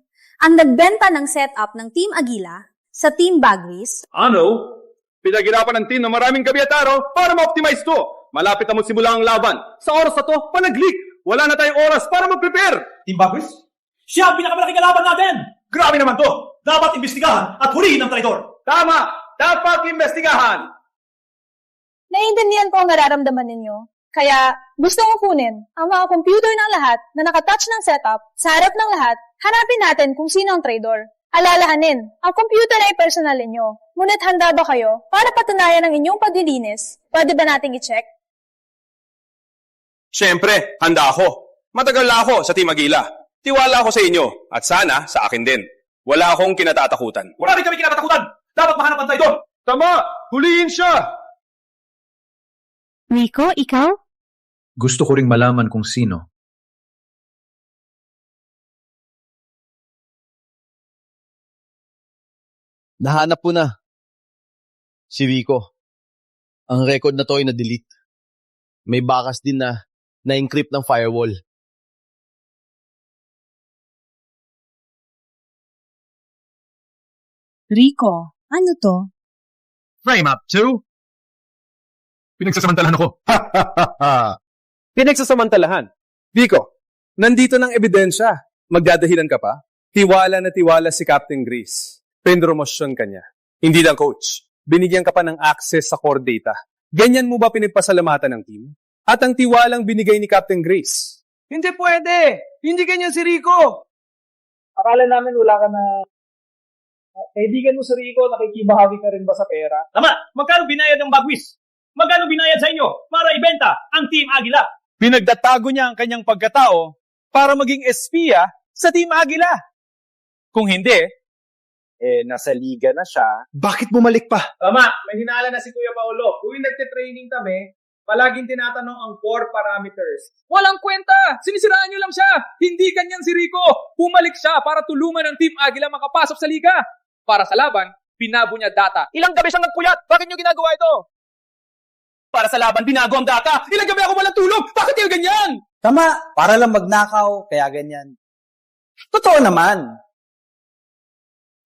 Ang nagbenta ng setup ng Team Aguila sa Team Bagwis. Ano? Pinaghirapan ng team na maraming gabi at araw para ma-optimize to. Malapit na magsimula ang laban. Sa oras na to, panag-leak. Wala na tayong oras para mag-prepare. Team Bagwis? Siya ang pinakamalaking kalaban natin! Grabe naman to! Dapat imbestigahan at hulihin ang traidor! Tama! Dapat imbestigahan! Naiintindihan ko ang nararamdaman ninyo. Kaya gusto kong kunin ang mga computer ng lahat na nakatouch ng setup sa harap ng lahat. Hanapin natin kung sino ang traidor. Alalahanin, ang computer ay personal ninyo. Ngunit handa ba kayo para patunayan ang inyong paglilinis? Pwede ba nating i-check? Siyempre, handa ako. Matagal na ako sa Team Aguila. Tiwala ako sa inyo at sana sa akin din. Wala akong kinatatakutan. Wala rin kami kinatatakutan! Dapat mahanap ang traidor! Tama! Hulihin siya! Rico, ikaw? Gusto ko ring malaman kung sino. Nahanap ko na. Si Rico. Ang record na to ay na-delete. May bakas din na na-encrypt ng firewall. Rico, ano to? Frame up 2. Pinagsasamantalahan ako. Pinagsasamantalahan. Vico, nandito ng ebidensya. Magdadahilan ka pa? Tiwala na tiwala si Captain Grease. Pinromosyon ka niya. Hindi lang coach. Binigyan ka pa ng access sa core data. Ganyan mo ba pinagpasalamatan ng team? At ang tiwalang binigay ni Captain Grease? Hindi pwede! Hindi ganyan si Rico! Akala namin wala ka na... Kaibigan mo si Rico, nakikibahawi ka rin ba sa pera? Tama! Magkano binayad ng Bagwis? Magkano binayad sa inyo para ibenta ang Team Aguila? Pinagdatago niya ang kanyang pagkatao para maging espiya sa Team Aguila. Kung hindi, nasa liga na siya. Bakit bumalik pa? Tama, may hinala na si Kuya Paolo. Tuwing nagte-training kami, palaging tinatanong ang core parameters. Walang kwenta! Sinisiraan niyo lang siya! Hindi ganyan si Rico! Pumalik siya para tulungan ng Team Aguila makapasok sa liga! Para sa laban, pinabo niya data. Ilang gabi siyang nagpuyat! Bakit niyo ginagawa ito? Para sa laban, binago ang data! Ilang gabi ako walang tulog! Bakit niyo ganyan? Tama, para lang magnakaw, kaya ganyan. Totoo naman.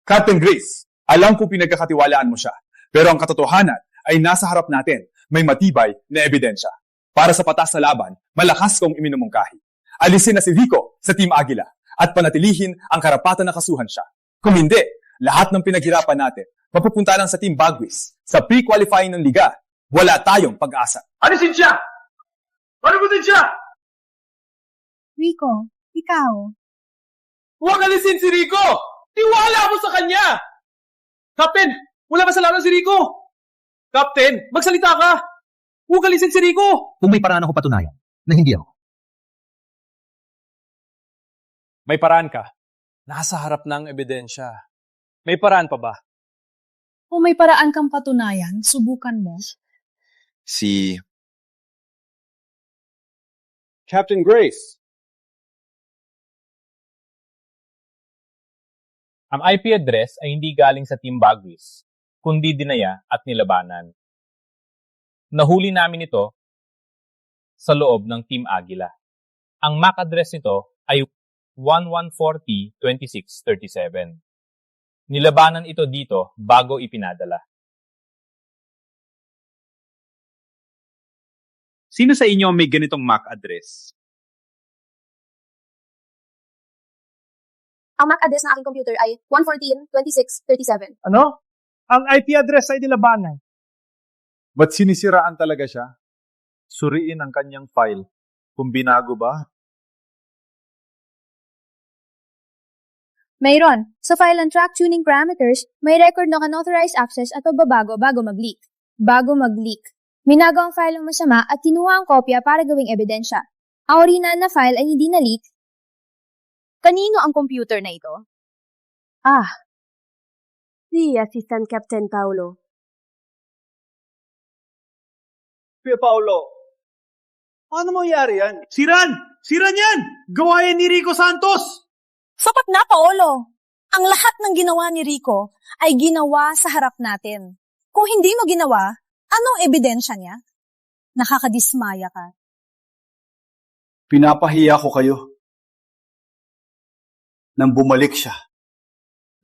Captain Grace, alam ko pinagkakatiwalaan mo siya. Pero ang katotohanan ay nasa harap natin. May matibay na ebidensya. Para sa patas na laban, malakas kong iminumungkahi. Alisin na si Rico sa Team Aguila at panatilihin ang karapatan na kasuhan siya. Kung hindi, lahat ng pinaghirapan natin, mapupunta lang sa Team Bagwis. Sa pre-qualifying ng liga, wala tayong pag-asa. Alisin siya! Alisin siya! Rico, ikaw? Huwag alisin si Rico! Tiwala mo sa kanya! Captain, wala ba sa laro si Rico? Captain, magsalita ka! Huwag alisin si Rico! Kung may paraan ako patunayan na hindi ako. May paraan ka. Nasa harap ng ebidensya. May paraan pa ba? Kung may paraan kang patunayan, subukan mo. Si Captain Grace. Ang IP address ay hindi galing sa Team Bagwis, kundi dinaya at nilabanan. Nahuli namin ito sa loob ng Team Aguila. Ang MAC address nito ay 1140-2637. Nilabanan ito dito bago ipinadala. Sino sa inyo may ganitong MAC address? Ang MAC address ng aking computer ay 114-2637. Ano? Ang IP address ay nilabanan. Ba't sinisiraan talaga siya? Suriin ang kanyang file. Kung binago ba? Mayroon. Sa file and track tuning parameters, may record ng unauthorized access at pagbabago bago mag-leak. Bago mag-leak. Minago ang file ng masama at kinuha ang kopya para gawing ebidensya. Ang original na file ay hindi na-leak. Kanino ang computer na ito? Si Assistant Captain Paulo. Kuya Paolo, paano mangyari yan? Siran! Siran yan! Gawa yan ni Rico Santos! Sapat na, Paolo. Ang lahat ng ginawa ni Rico ay ginawa sa harap natin. Kung hindi mo ginawa, anong ebidensya niya? Nakakadismaya ka. Pinapahiya ko kayo. Nang bumalik siya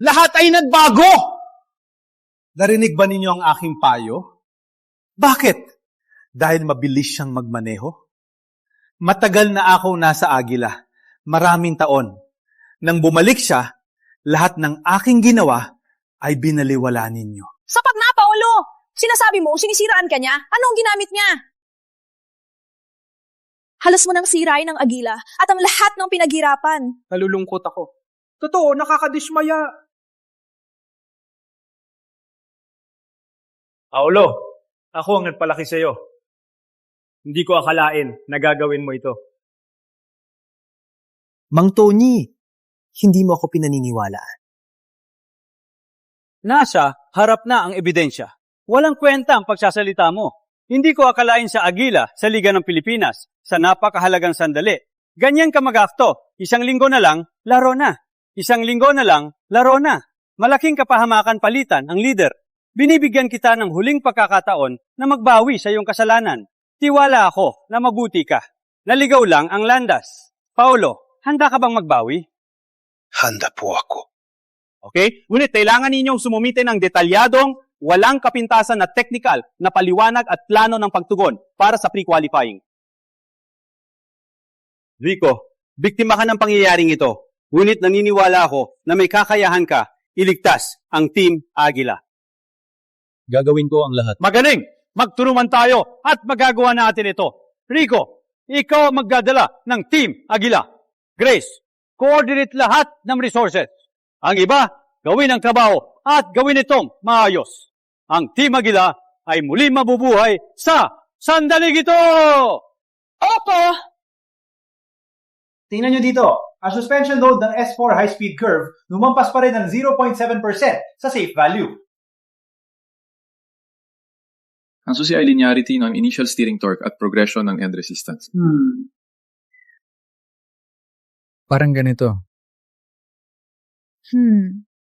Lahat ay nagbago! Narinig ba ninyo ang aking payo? Bakit? Dahil mabilis siyang magmaneho? Matagal na ako nasa Agila. Maraming taon. Nang bumalik siya, lahat ng aking ginawa ay binaliwala ninyo. Sapat na, Paolo! Sinasabi mo, sinisiraan ka niya? Anong ginamit niya? Halos mo nang sirain ang Agila at ang lahat ng pinaghirapan. Nalulungkot ako. Totoo, nakakadismaya. Paolo, ako ang nagpalaki sa'yo. Hindi ko akalain na gagawin mo ito. Mang Tony, hindi mo ako pinaniniwalaan. Nasa harap na ang ebidensya. Walang kwenta ang pagsasalita mo. Hindi ko akalain sa Agila, sa Liga ng Pilipinas, sa napakahalagang sandali. Ganyan ka mag-akto. 1 linggo na lang, laro na. 1 linggo na lang, laro na. Malaking kapahamakan palitan ang leader. Binibigyan kita ng huling pagkakataon na magbawi sa iyong kasalanan. Tiwala ako na mabuti ka. Naligaw lang ang landas. Paolo, handa ka bang magbawi? Handa po ako. Okay? Ngunit kailangan ninyong sumumite ng detalyadong, walang kapintasan na technical na paliwanag at plano ng pagtugon para sa pre-qualifying. Rico, biktima ka ng pangyayaring ito. Ngunit naniniwala ako na may kakayahan ka iligtas ang Team Agila. Gagawin ko ang lahat. Magaling! Magtulungan tayo at magagawa natin ito. Rico, ikaw magdadala ng Team Agila. Grace, coordinate lahat ng resources. Ang iba, gawin ang trabaho at gawin itong maayos. Ang Team Agila ay muli mabubuhay sa sandaling ito! Opo! Tingnan nyo dito. Ang suspension load ng S4 high-speed curve lumampas pa rin ng 0.7% sa safe value. Ang susi ay linearity ng initial steering torque at progression ng end resistance. Parang ganito.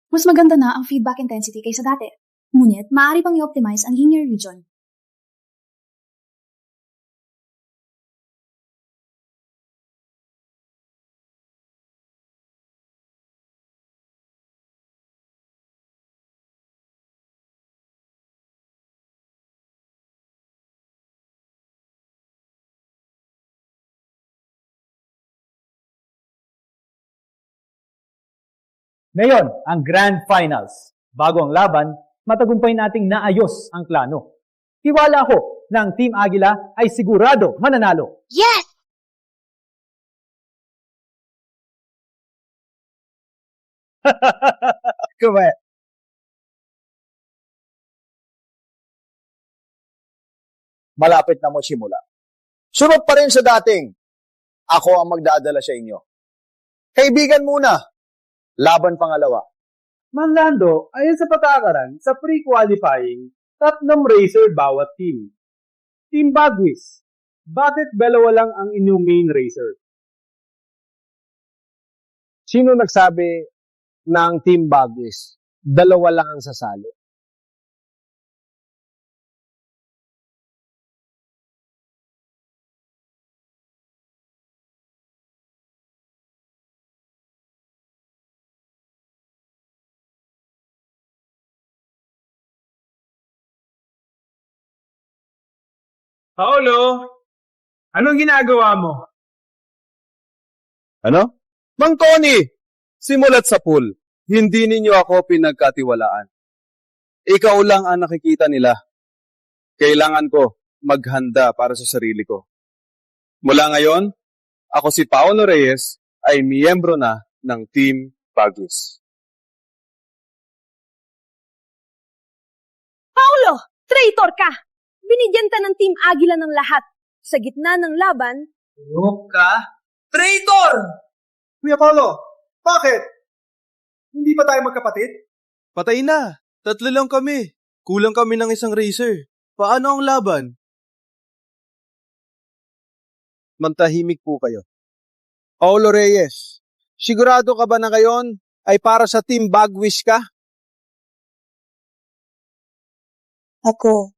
Mas maganda na ang feedback intensity kaysa dati. Ngunit, maaari pang i-optimize ang linear region. Ngayon, ang Grand Finals. Bago ang laban, matagumpay nating naayos ang plano. Tiwala ako na ang Team Agila ay sigurado mananalo. Yes! Correct. Malapit na magsimula. Sunod pa rin sa dating. Ako ang magdadala sa inyo. Kaibigan muna. Laban pangalawa. Mang Lando, ayon sa patakaran, sa pre-qualifying, 3 racer bawat team. Team Bagwis, bakit dalawa lang ang inyong main racer? Sino nagsabi ng Team Bagwis? 2 lang ang sasali. Paolo, anong ginagawa mo? Ano? Mang Tony, simulat sa pool. Hindi ninyo ako pinagkatiwalaan. Ikaw lang ang nakikita nila. Kailangan ko maghanda para sa sarili ko. Mula ngayon, ako si Paolo Reyes ay miyembro na ng Team Bagwis. Paolo, traitor ka! Binigyan ka ng Team Agila ng lahat. Sa gitna ng laban, ka? Traitor! Kuya Paolo, bakit? Hindi pa tayo magkapatid? Patay na. 3 lang kami. Kulang kami ng 1 racer. Paano ang laban? Mantahimik po kayo. Paolo Reyes, sigurado ka ba na ngayon ay para sa Team Bagwis ka? Ako.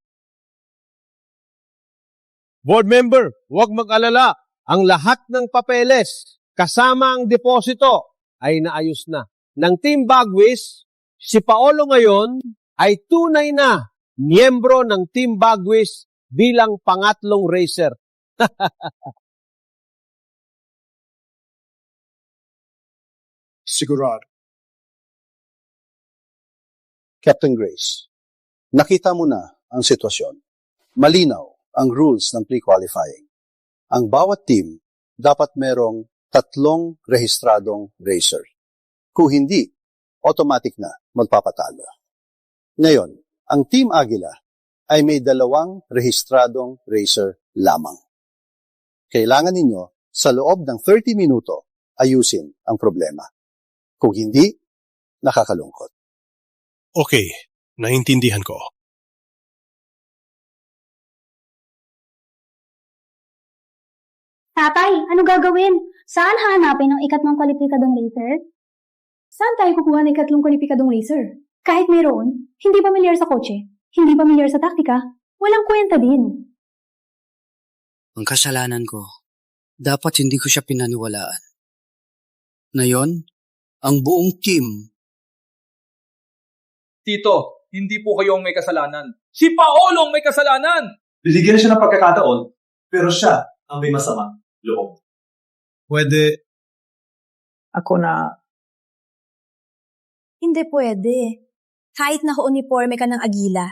Board member, huwag mag-alala. Ang lahat ng papeles, kasama ang deposito, ay naayos na. Ng Team Bagwis, Si Paolo ngayon ay tunay na miyembro ng Team Bagwis bilang pangatlong racer. Sigurado. Captain Grace, nakita mo na ang sitwasyon. Malinaw ang rules ng pre-qualifying. Ang bawat team dapat merong 3 rehistradong racer. Kung hindi, automatic na magpapatalo. Ngayon, ang Team Agila ay may 2 rehistradong racer lamang. Kailangan ninyo sa loob ng 30 minuto ayusin ang problema. Kung hindi, nakakalungkot. Okay, naintindihan ko. Tatay, ano gagawin? Saan hahanapin ang ikatlong kwalipikadong racer? Saan tayo kukuha ng ikatlong kwalipikadong racer? Kahit mayroon, hindi pamilyar sa kotse, hindi pamilyar sa taktika, walang kwenta din. Ang kasalanan ko, dapat hindi ko siya pinaniwalaan. Ngayon, ang buong team. Tito, hindi po kayo ang may kasalanan. Si Paolo ang may kasalanan! Binigyan siya ng pagkakataon, pero siya ang may masama loob. Pwede. Ako na. Hindi pwede. Kahit naka-uniforme ka ng Agila,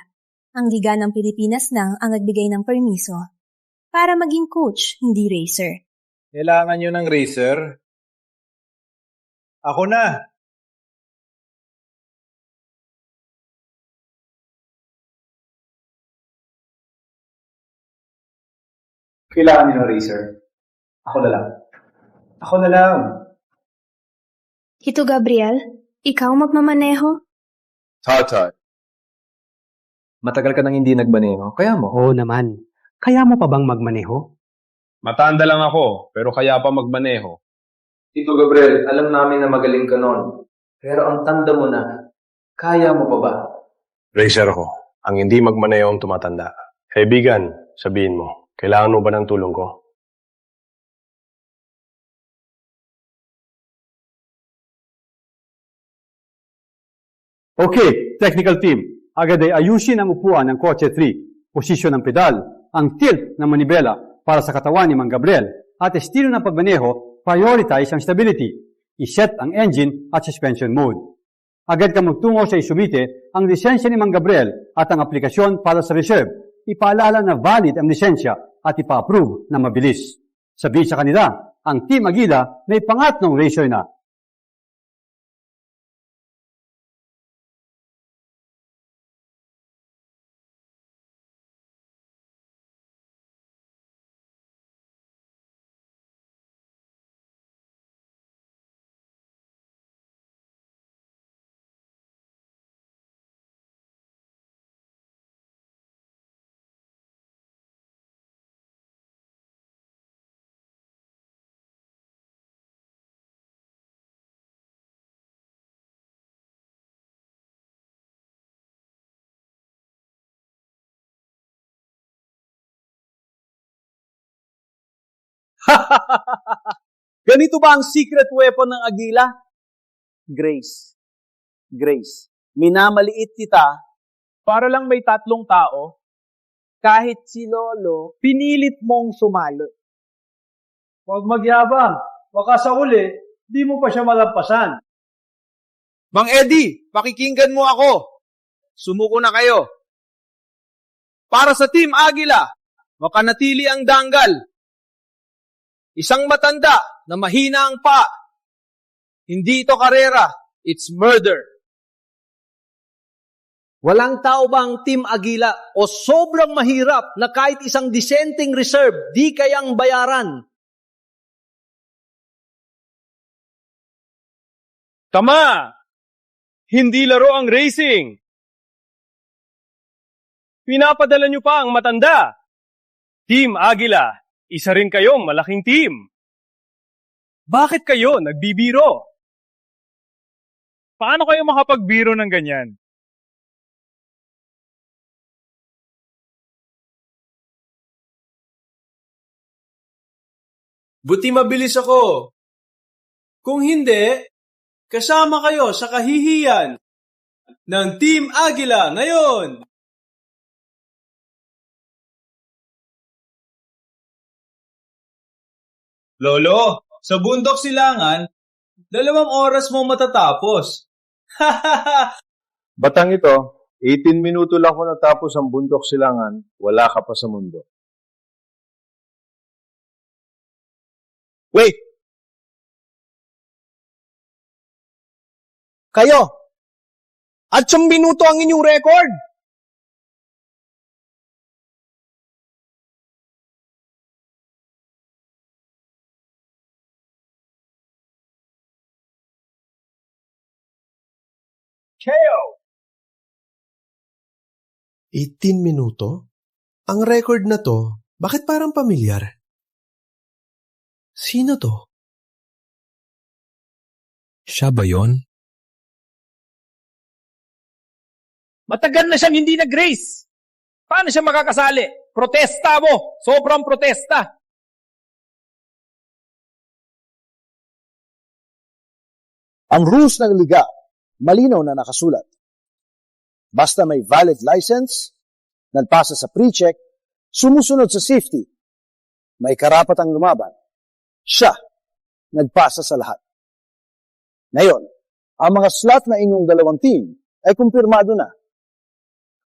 ang Liga ng Pilipinas lang ang nagbigay ng permiso para maging coach, hindi racer. Kailangan nyo ng racer? Ako na. Kailangan nyo ng racer? Ako na lang. Ako na lang. Ito, Gabriel, ikaw magmamaneho? Tatay. Matagal ka nang hindi nagmaneho, kaya mo? Oo naman. Kaya mo pa bang magmaneho? Matanda lang ako, pero kaya pa magmaneho. Tito Gabriel, alam namin na magaling ka noon. Pero ang tanda mo na, kaya mo pa ba? Racer ko. Ang hindi magmaneho ang tumatanda. Kaibigan, sabihin mo, kailangan mo ba ng tulong ko? Okay, technical team. Agad ay ayusin ang upuan ng kotse 3, posisyon ng pedal, ang tilt ng manibela para sa katawan ni Mang Gabriel, at estilo ng pagmaneho, prioritize ang stability, iset ang engine at suspension mode. Agad ka magtungo sa isumite ang lisensya ni Mang Gabriel at ang aplikasyon para sa reserve. Ipaalala na valid ang lisensya at ipa-approve na mabilis. Sabihin sa kanila, ang Team Agila may pangatlong racer na. Ganito ba ang secret weapon ng Agila? Grace. Grace. Minamaliit kita para lang may 3 tao. Kahit si Lolo, pinilit mong sumalo. Huwag magyabang. Baka sa huli, di mo pa siya malampasan. Mang Eddie, pakikinggan mo ako. Sumuko na kayo. Para sa Team Agila, mapanatili ang danggal. Isang matanda na mahina ang pa. Hindi ito karera, it's murder. Walang tao ba ang Team Agila o sobrang mahirap na kahit isang dissenting reserve di kayang bayaran? Tama! Hindi laro ang racing. Pinapadala nyo pa ang matanda. Team Agila, isa rin kayong malaking team. Bakit kayo nagbibiro? Paano kayo makapagbiro ng ganyan? Buti mabilis ako. Kung hindi, kasama kayo sa kahihiyan. ng Team Agila ngayon! Lolo, sa bundok silangan, 2 oras mo matatapos. Batang ito, 18 minuto lang ko natapos ang bundok silangan, wala ka pa sa mundo. Wait! Kayo! At 1 minuto ang inyong record! KO! 18 minuto? Ang record na to, bakit parang pamilyar? Sino to? Siya ba yon? Matagal na siyang hindi nag-race. Paano siya makakasali? Protesta mo! Sobrang protesta! Ang rules ng liga, malinaw na nakasulat. Basta may valid license, nagpasa sa pre-check, sumusunod sa safety, may karapatang lumaban, siya nagpasa sa lahat. Ngayon, ang mga slot na inyong dalawang team ay kumpirmado na.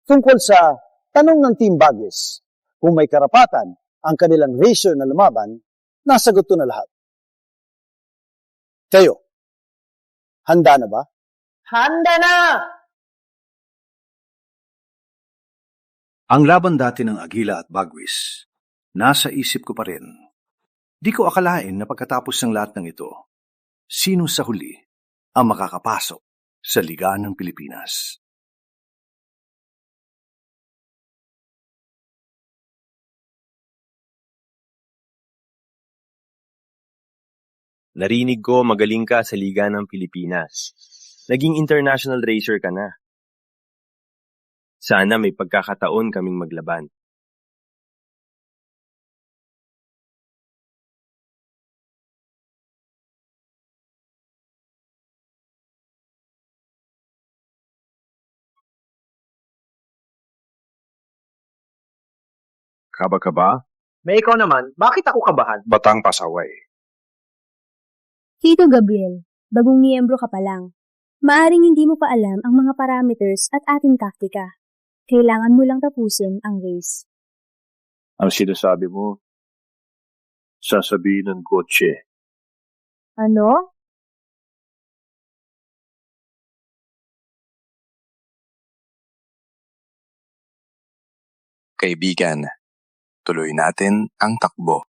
Tungkol sa tanong ng Team Bagis, kung may karapatan ang kanilang racer na lumaban, nasagot to na lahat. Kayo, handa na ba? Handa na! Ang laban dati ng Agila at Bagwis, nasa isip ko pa rin. Di ko akalain na pagkatapos ng lahat ng ito, sino sa huli ang makakapasok sa Liga ng Pilipinas. Narinig ko magaling ka sa Liga ng Pilipinas. Naging international racer ka na. Sana may pagkakataon kaming maglaban. Kaba ka ba? May ikaw naman, bakit ako kabahan? Batang pasaway. Tito Gabriel, bagong miyembro ka pa lang. Maaring hindi mo pa alam ang mga parameters at ating taktika. Kailangan mo lang tapusin ang race. Ang sinasabi mo, sasabihin ng kotse. Ano? Kaibigan, tuloy natin ang takbo.